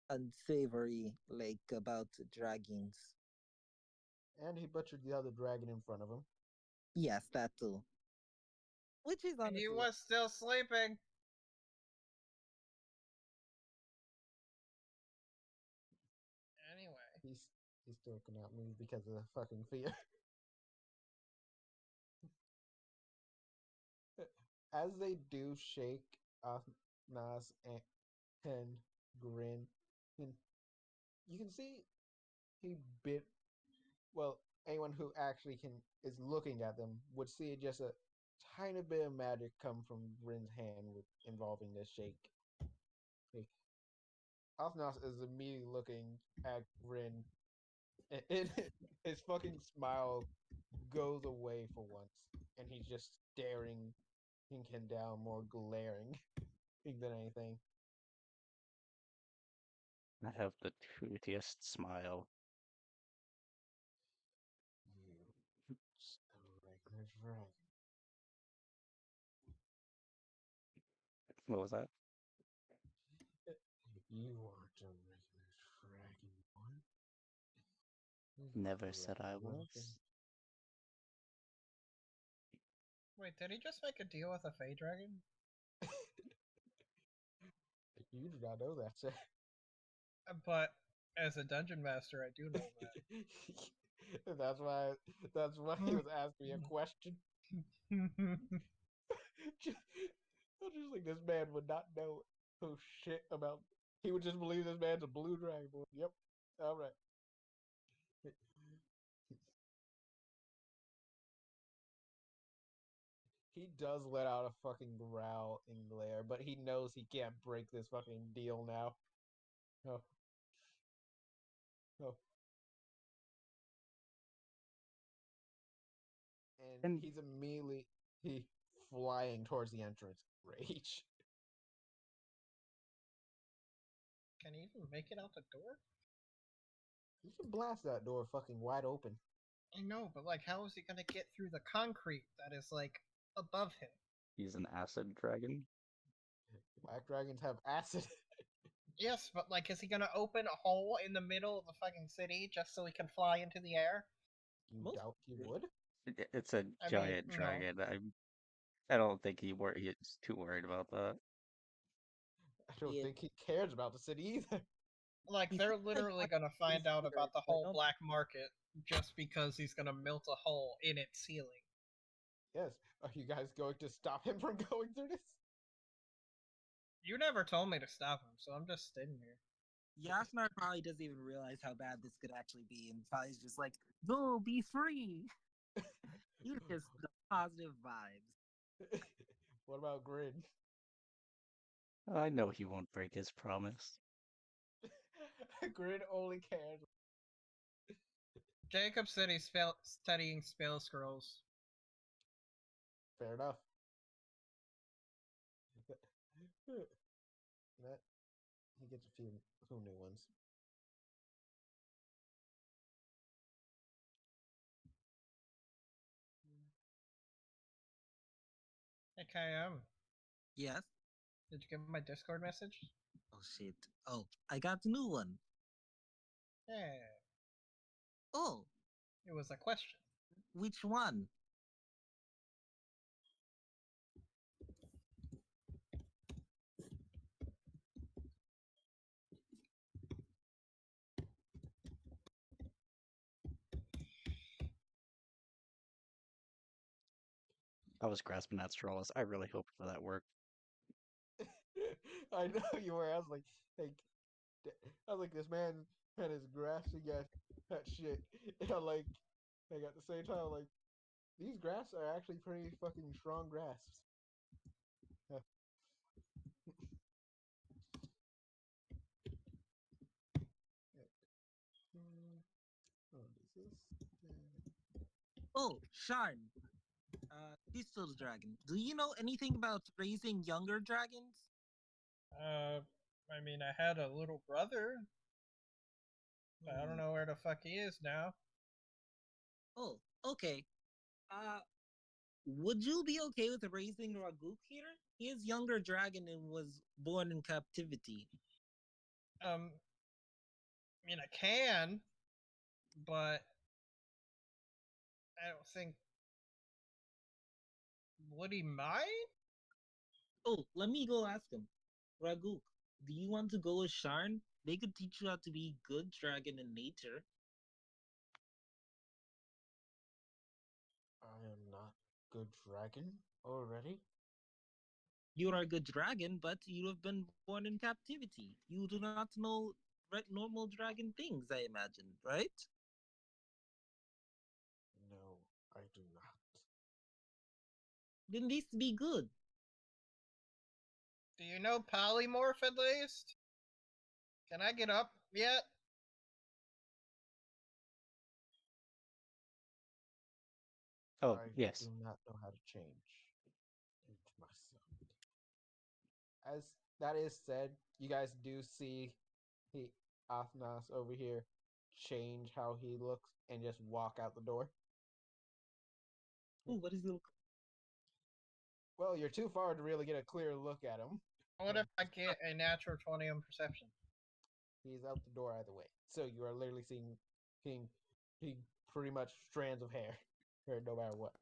unsavory, like about dragons. And he butchered the other dragon in front of him. Yes, that too. Which is He honestly, was still sleeping. Anyway, He's he still cannot move because of the fucking fear. As they do shake off Nas and grin, and you can see he bit. Well, anyone who actually can is looking at them would see just a tiny bit of magic come from Grin's hand with involving this shake. Like, Alphnos is immediately looking at Grin, and his fucking smile goes away for once, and he's just staring him down, more glaring than anything. I have the toothiest smile. You just a regular dragon. What was that? You aren't a regular dragon one. Never A said I regular was. wait, did he just make a deal with a Fey Dragon? You do not know that, sir. But as a dungeon master, I do know that's why. That's why he was asking me a question. that. just, I'm just like this man would not know shit about. He would just believe this man's a blue dragon. Yep. All right. He does let out a fucking growl and glare, but he knows he can't break this fucking deal now. Oh, oh. And And he's immediately he flying towards the entrance. Rage. Can he even make it out the door? You can blast that door fucking wide open. I know, but like, how is he gonna get through the concrete that is like above him? he's an acid dragon. Black dragons have acid. Yes, but like, is he gonna open a hole in the middle of the fucking city just so he can fly into the air? You most doubt he likely. would? It's a I mean, giant no. dragon. I don't think he's too worried about that. I don't He, think he cares about the city either. Like, he they're seems like literally one gonna of those find out leaders, about the so I whole don't. black market just because he's gonna melt a hole in its ceiling. Yes. Are you guys going to stop him from going through this? You never told me to stop him, so I'm just sitting here. Yashnar probably doesn't even realize how bad this could actually be, and probably is just like, "Go, be free." You just the positive vibes. What about Grin? I know he won't break his promise. Grin only cares. Jacob said he's studying spell scrolls. Fair enough. that he gets a few new ones. Hey, KM, Yes. did you get my Discord message? Oh shit. Oh, I got the new one. Yeah, Oh, it was a question. which one? I was grasping at straws. I really hope for that work. I know you were. I was like, this man is grasping at shit. And like at the same time, like these grasps are actually pretty fucking strong grasps. Oh, this Oh, Sharn. Crystal Dragon. Do you know anything about raising younger dragons? Uh, I mean, I had a little brother. But I don't Hmm. know where the fuck he is now. Oh, okay. Uh, would you be okay with raising Raguk here? He is younger dragon and was born in captivity. I mean, I can, but I don't think. Would he mind? Oh, let me go ask him. Raguk, do you want to go with Sharn? They could teach you how to be good dragon in nature. I am not good dragon already. You are a good dragon, but you have been born in captivity. You do not know normal dragon things, I imagine, right? No, I do not. Then this be good. Do you know polymorph at least? Can I get up yet? Oh, I do yes. not know how to change into myself. As that is said, you guys do see he Athnas over here change how he looks and just walk out the door. Ooh, what is it? Well, you're too far to really get a clear look at him. What if I get a natural 20 on perception? He's out the door either way. So you are literally seeing pretty much strands of hair, no matter what.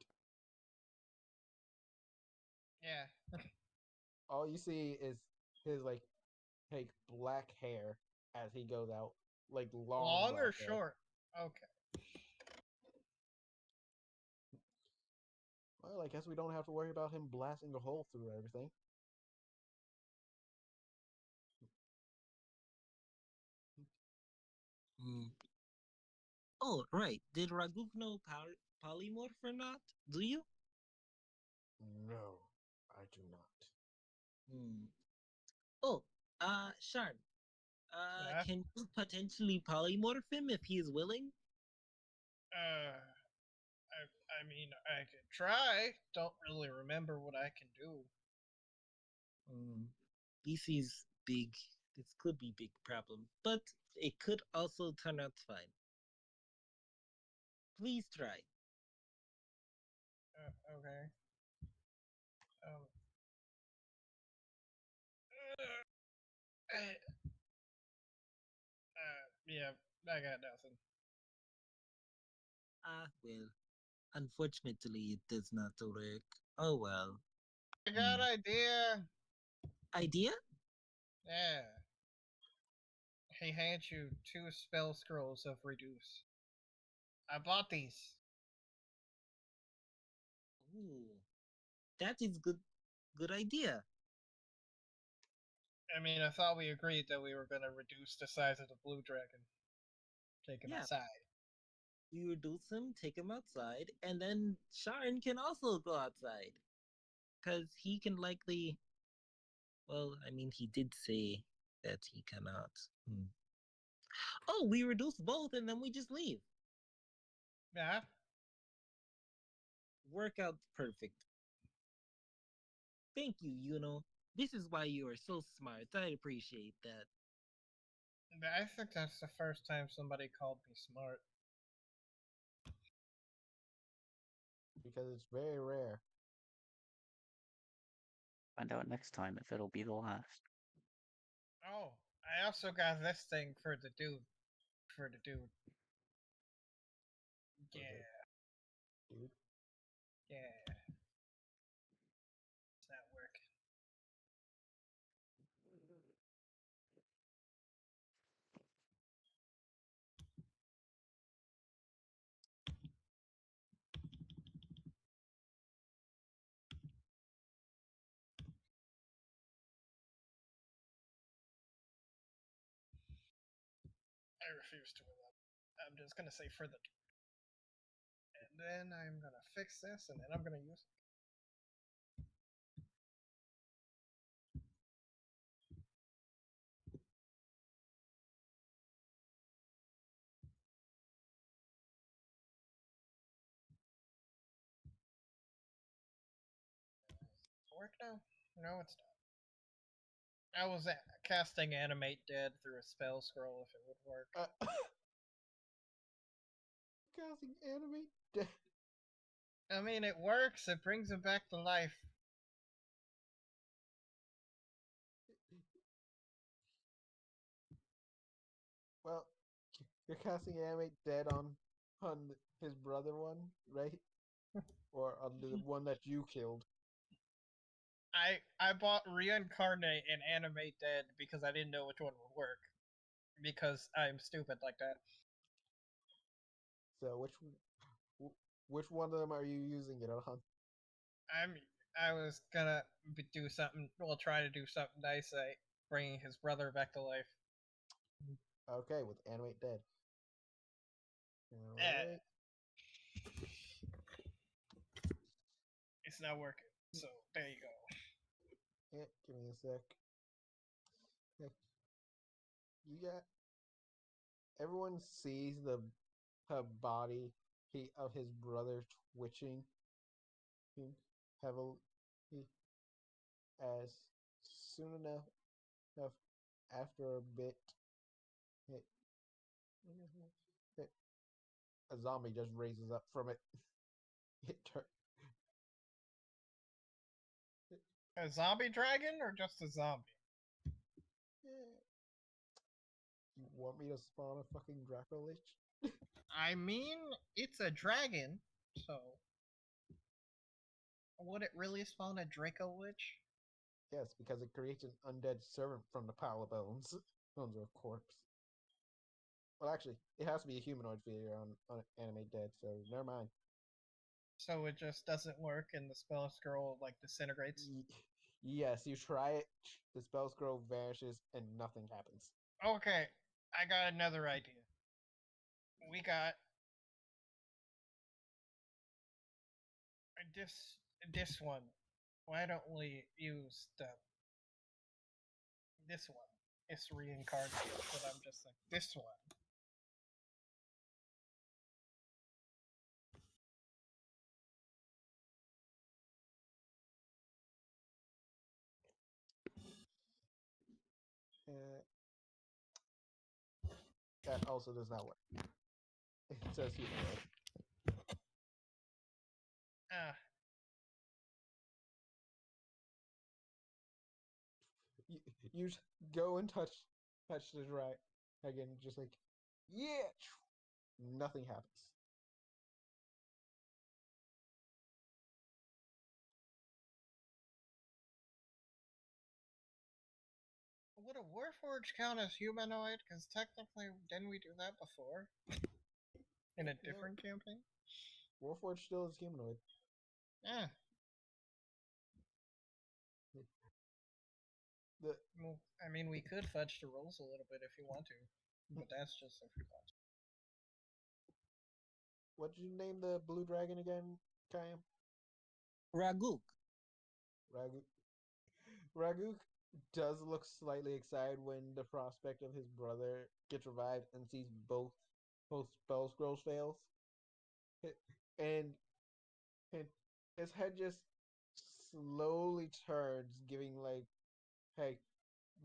Yeah. All you see is his like black hair as he goes out, like long Long black or hair. short? Okay. Well, I guess we don't have to worry about him blasting a hole through everything. Hmm. Oh, right. Did Raguk know polymorph or not? Do you? No, I do not. Hmm. Oh, Sharn. Yeah. Can you potentially polymorph him if he is willing? I mean, I could try. Don't really remember what I can do. Hmm. This is big. This could be big problem, but it could also turn out fine. Please try. Okay. Um. Yeah, I got nothing. Ah, well, unfortunately, it does not work. Oh well. I got Hmm. idea. Idea? Yeah. He hands you two spell scrolls of reduce. I bought these. Ooh, that is good. Good idea. I mean, I thought we agreed that we were gonna reduce the size of the blue dragon. Take him Yeah, outside. we reduce him, take him outside, and then Sharn can also go outside because he can likely. Well, I mean, he did say that he cannot. Hmm. Oh, we reduce both and then we just leave. Yeah. Workout perfect. Thank you, Yuno. This is why you are so smart. I appreciate that. I think that's the first time somebody called me smart. Because it's very rare. Find out next time if it'll be the last. Oh, I also got this thing for the dude. For the dude. Yeah, Dude. yeah. It's not working. I refuse to allow. I'm just gonna say for the dude. And then I'm gonna fix this, and then I'm gonna use. Work now? No, it's not. I was casting animate dead through a spell scroll if it would work. casting anime dead. I mean, it works. It brings him back to life. Well, you're casting anime dead on his brother one, right? Or on the one that you killed. I bought Reincarnate and Animate Dead because I didn't know which one would work. Because I'm stupid like that. So which one of them are you using it on? I was gonna do something. Well, try to do something nice, like bringing his brother back to life. Okay, with animate dead. Eh, Alright. it's not working. So there you go. Yeah, give me a sec. Okay. You got everyone sees the body of his brother twitching heavily as soon enough after a bit it, it, a zombie just raises up from it. It, tur- it A zombie dragon or just a zombie? yeah. You want me to spawn a fucking Draco Lich? I mean, it's a dragon, so would it really spawn a Draco Witch? Yes, because it creates an undead servant from the pile of bones. Bones are a corpse. Well, actually, it has to be a humanoid figure on Animate Dead, so never mind. So it just doesn't work, and the spell scroll like disintegrates. Yes, you try it, the spell scroll vanishes, and nothing happens. Okay, I got another idea. We got this this one. Why don't we use this one? It's reincarnated, but I'm just like this one. Uh, that also does not work. It says humanoid. Ah, You, you go and touch the dragon, just like, yeah, nothing happens. would a Warforged count as humanoid? Because technically, didn't we do that before in a Yeah, different campaign? Warforged still is humanoid. Yeah. The Well, I mean, we could fudge the rules a little bit if you want to, but that's just if you want to. what did you name the blue dragon again, Kayam? Raguk. Ragu. Ragu does look slightly excited when the prospect of his brother gets revived and sees both spell scrolls fails, and and his head just slowly turns, giving like, hey,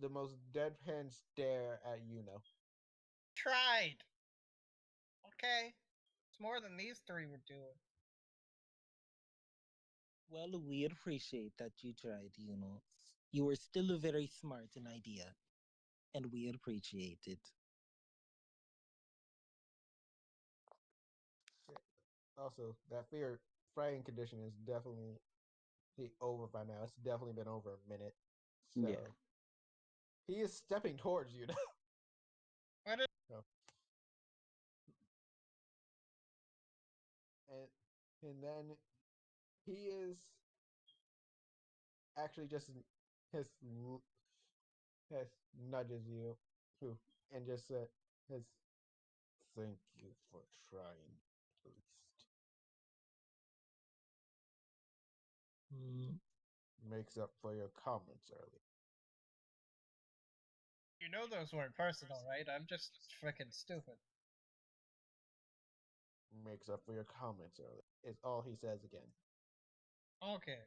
the most deadpan stare at Yuno. Tried! Okay. It's more than these three were doing. Well, we appreciate that you tried, you know. You were still very smart in idea, and we appreciate it. Also, that fear frying condition is definitely over by now. It's definitely been over a minute. Yeah. So he is stepping towards you now. What is So, and then he is actually just has has nudges you through and just has thank you for trying at least. Mm, Makes up for your comments earlier. You know those weren't personal, right? I'm just freaking stupid. Makes up for your comments earlier. Is all he says again. Okay.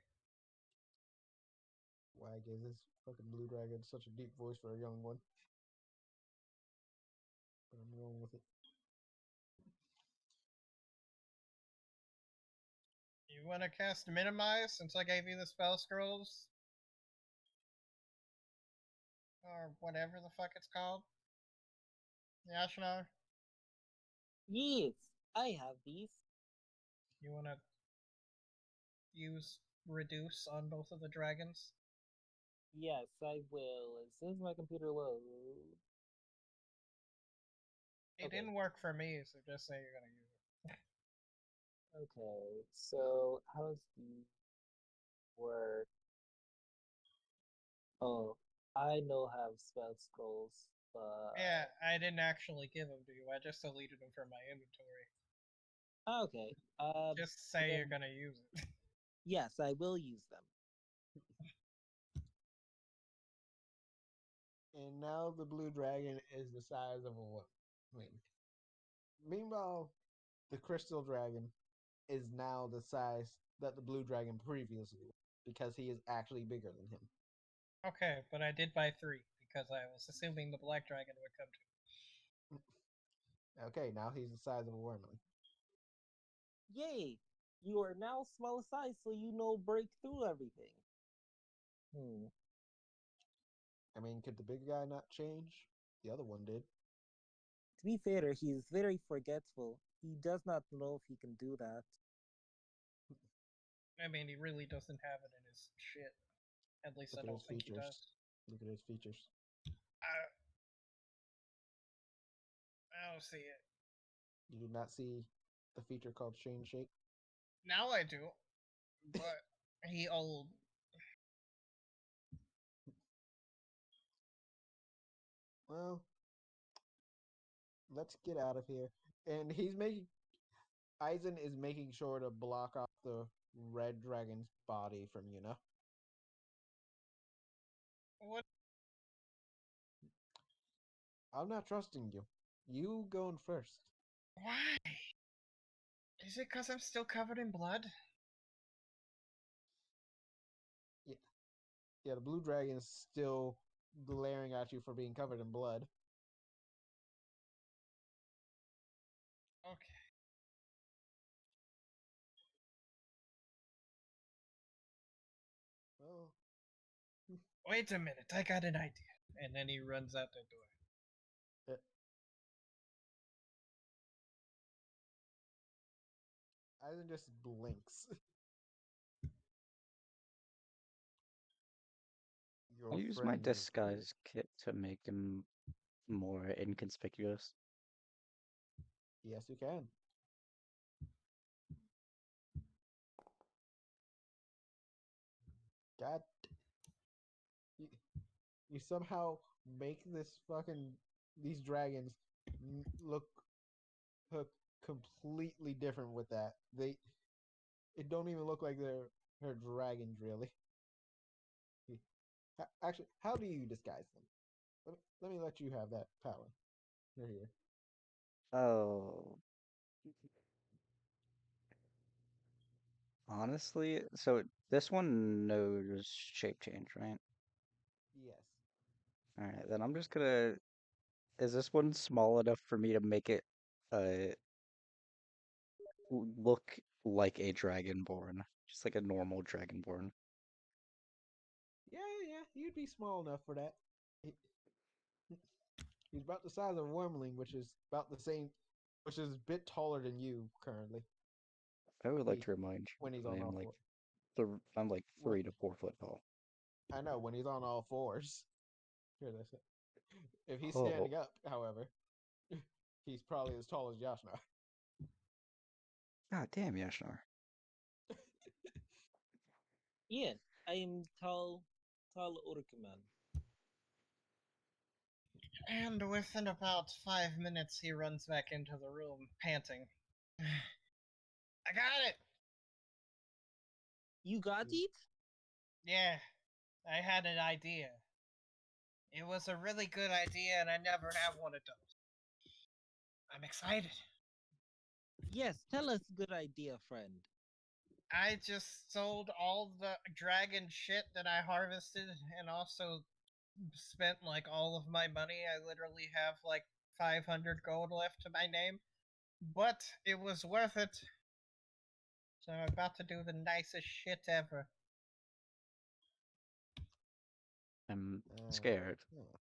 Why gives this fucking blue dragon such a deep voice for a young one? But I'm going with it. You want to cast Minimize since I gave you the spell scrolls? Or whatever the fuck it's called? Yashnar? Yes, I have these. You want to use Reduce on both of the dragons? Yes, I will. As soon as my computer loads. It Okay. didn't work for me, so just say you're gonna use it. Okay, so how does the work? Oh, I know have spell scrolls, but Yeah, I didn't actually give them to you. I just deleted them from my inventory. okay. Just say Then you're gonna use it. yes, I will use them. And now the blue dragon is the size of a woman. Meanwhile, the crystal dragon is now the size that the blue dragon previously was because he is actually bigger than him. Okay, but I did buy 3 because I was assuming the black dragon would come to. Okay, now he's the size of a wormling. Yay! You are now small size, so you know break through everything. I mean, could the big guy not change? The other one did. To be fair, he is very forgetful. He does not know if he can do that. I mean, he really doesn't have it in his shit. At least Look I at don't his think he features. does. Look at his features. I don't see it. You do not see the feature called Chain Shape? Now I do, but he old. Well, let's get out of here. And he's making Eisen is making sure to block off the red dragon's body from Yuna. What? I'm not trusting you. You going first. Why? Is it because I'm still covered in blood? Yeah, yeah. The blue dragon is still glaring at you for being covered in blood. Okay. Well, Wait a minute, I got an idea. And then he runs out the door. uh, Eisen just blinks. I'll Your use my friend is here. disguise kit to make him more inconspicuous. Yes, you can. God, you, you somehow make this fucking these dragons look completely different with that. It don't even look like they're dragons really. Actually, how do you disguise them? Let me let you have that power. You're here. Oh, honestly, so this one knows shape change, right? Yes. All right, then I'm just gonna. Is this one small enough for me to make it uh look like a dragonborn, just like a normal dragonborn? Yeah, yeah. You'd be small enough for that. He, he's about the size of a wormling, which is about the same, which is a bit taller than you currently. I would like He to remind when he's you, on all four. I'm like When 3 to 4 foot tall. I know when he's on all fours. Here, that's it. If he's Oh, standing up, however, he's probably as tall as Yashna. god damn, Yashnar. Ian, I am tall Urukuman. And within about 5 minutes, he runs back into the room, panting. I got it! You got it? Yeah, I had an idea. It was a really good idea, and I never have one of those. I'm excited. Yes, tell us good idea, friend. I just sold all the dragon shit that I harvested and also spent like all of my money. I literally have like 500 gold left to my name, but it was worth it. So I'm about to do the nicest shit ever. I'm Uh, scared. huh.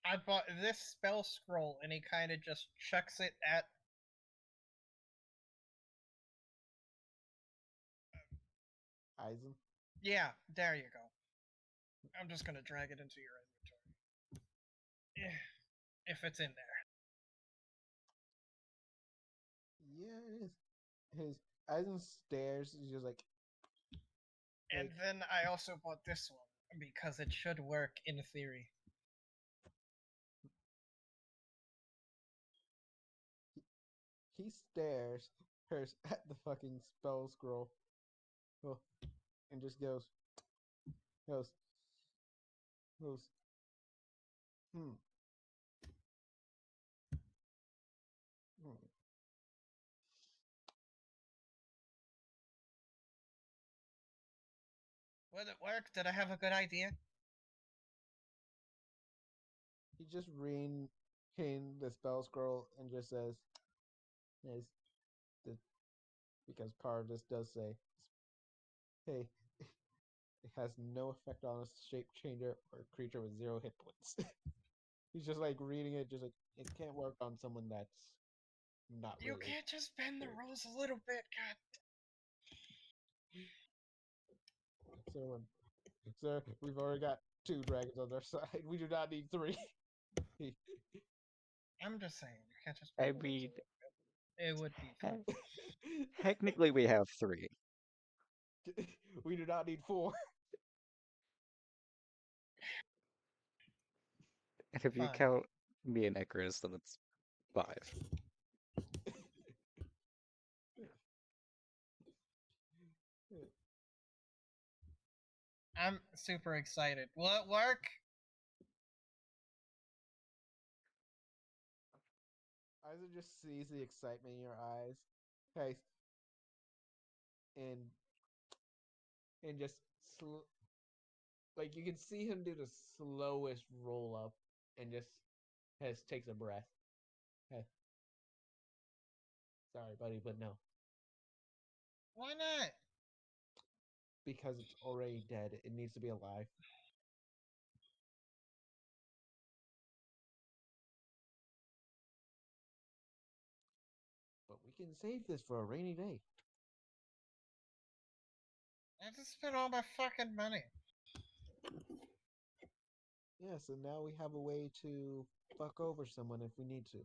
I bought this spell scroll and he kind of just chucks it at. Eisen. Yeah, there you go. I'm just gonna drag it into your inventory. If it's in there. Yeah, it is. His Eisen stares. He's just And like then I also bought this one because it should work in theory. he stares at the fucking spell scroll, oh, and just goes, goes. Hmm. hmm. Will it work? Did I have a good idea? He just reading the spell scroll and just says, "Yes, the, because part of this does say, hey, it has no effect on a shape changer or a creature with 0 hit points." He's just reading it, just it can't work on someone that's not You really. can't just bend the rules a little bit, God. So, sir, we've already got 2 dragons on their side. We do not need 3. I'm just saying, you can't just I bend the rules a mean, little bit. It would be fun. technically we have three. We do not need 4. And if you Fine. count me and Icarus, then it's five. I'm super excited. Will it work? Isaac just sees the excitement in your eyes. Hey, and just you can see him do the slowest roll up and just takes a breath. Hey, sorry, buddy, but no, Why not? because it's already dead. It needs to be alive. But we can save this for a rainy day. I just spent all my fucking money. Yeah, so now we have a way to fuck over someone if we need to.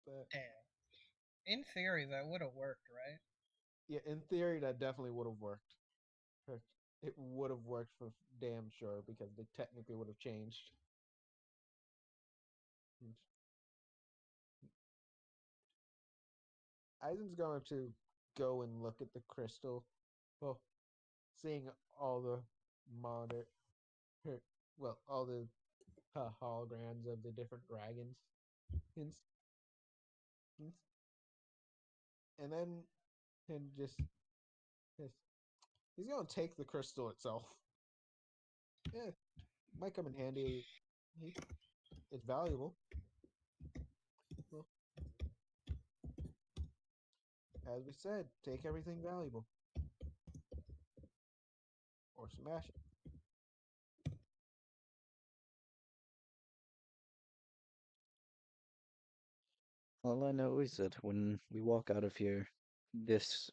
But Damn. In theory, that would have worked, right? yeah, in theory, that definitely would have worked. It would have worked for damn sure because they technically would have changed. Eisen's going to go and look at the crystal. Well, seeing all the monitor, well, all the holograms of the different dragons, and, and then and just he's going to take the crystal itself. Yeah, might come in handy. It's valuable. Well, as we said, take everything valuable or smash it. All I know is that when we walk out of here, this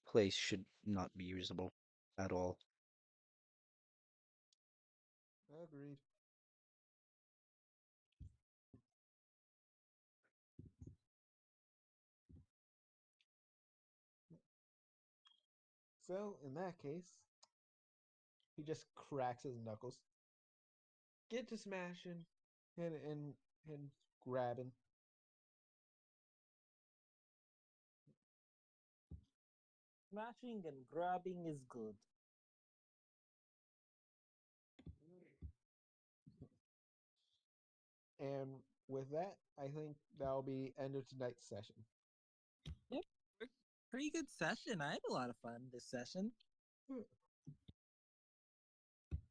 place should not be usable at all. Agreed. So in that case, he just cracks his knuckles. Get to smashing and grabbing. Smashing and grabbing is good. And with that, I think that'll be end of tonight's session. Yep, pretty good session. I had a lot of fun this session.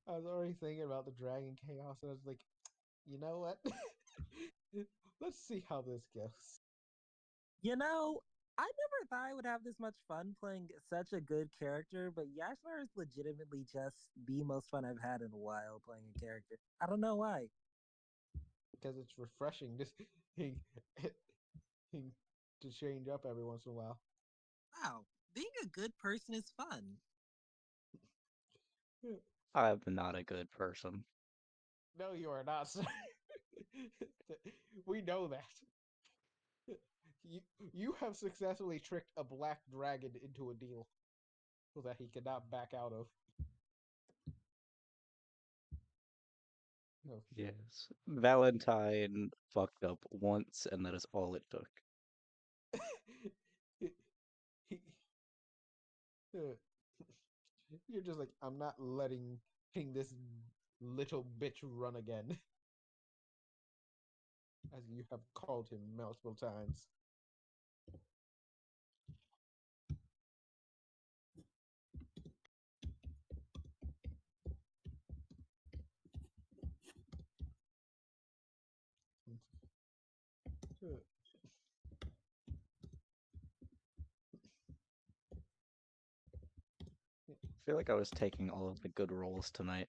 I was already thinking about the Dragon Chaos, and I was like, you know what? Let's see how this goes. You know, I never thought I would have this much fun playing such a good character, but Yashnar is legitimately just the most fun I've had in a while playing a character. I don't know why. Because it's refreshing just he, he, to change up every once in a while. Wow, being a good person is fun. I'm not a good person. No, you are not, sir. We know that. You you have successfully tricked a black dragon into a deal so that he cannot back out of. No. Yes. Valentine fucked up once, and that is all it took. He- uh, You're just like, I'm not letting this little bitch run again, as you have called him multiple times. I feel like I was taking all of the good roles tonight.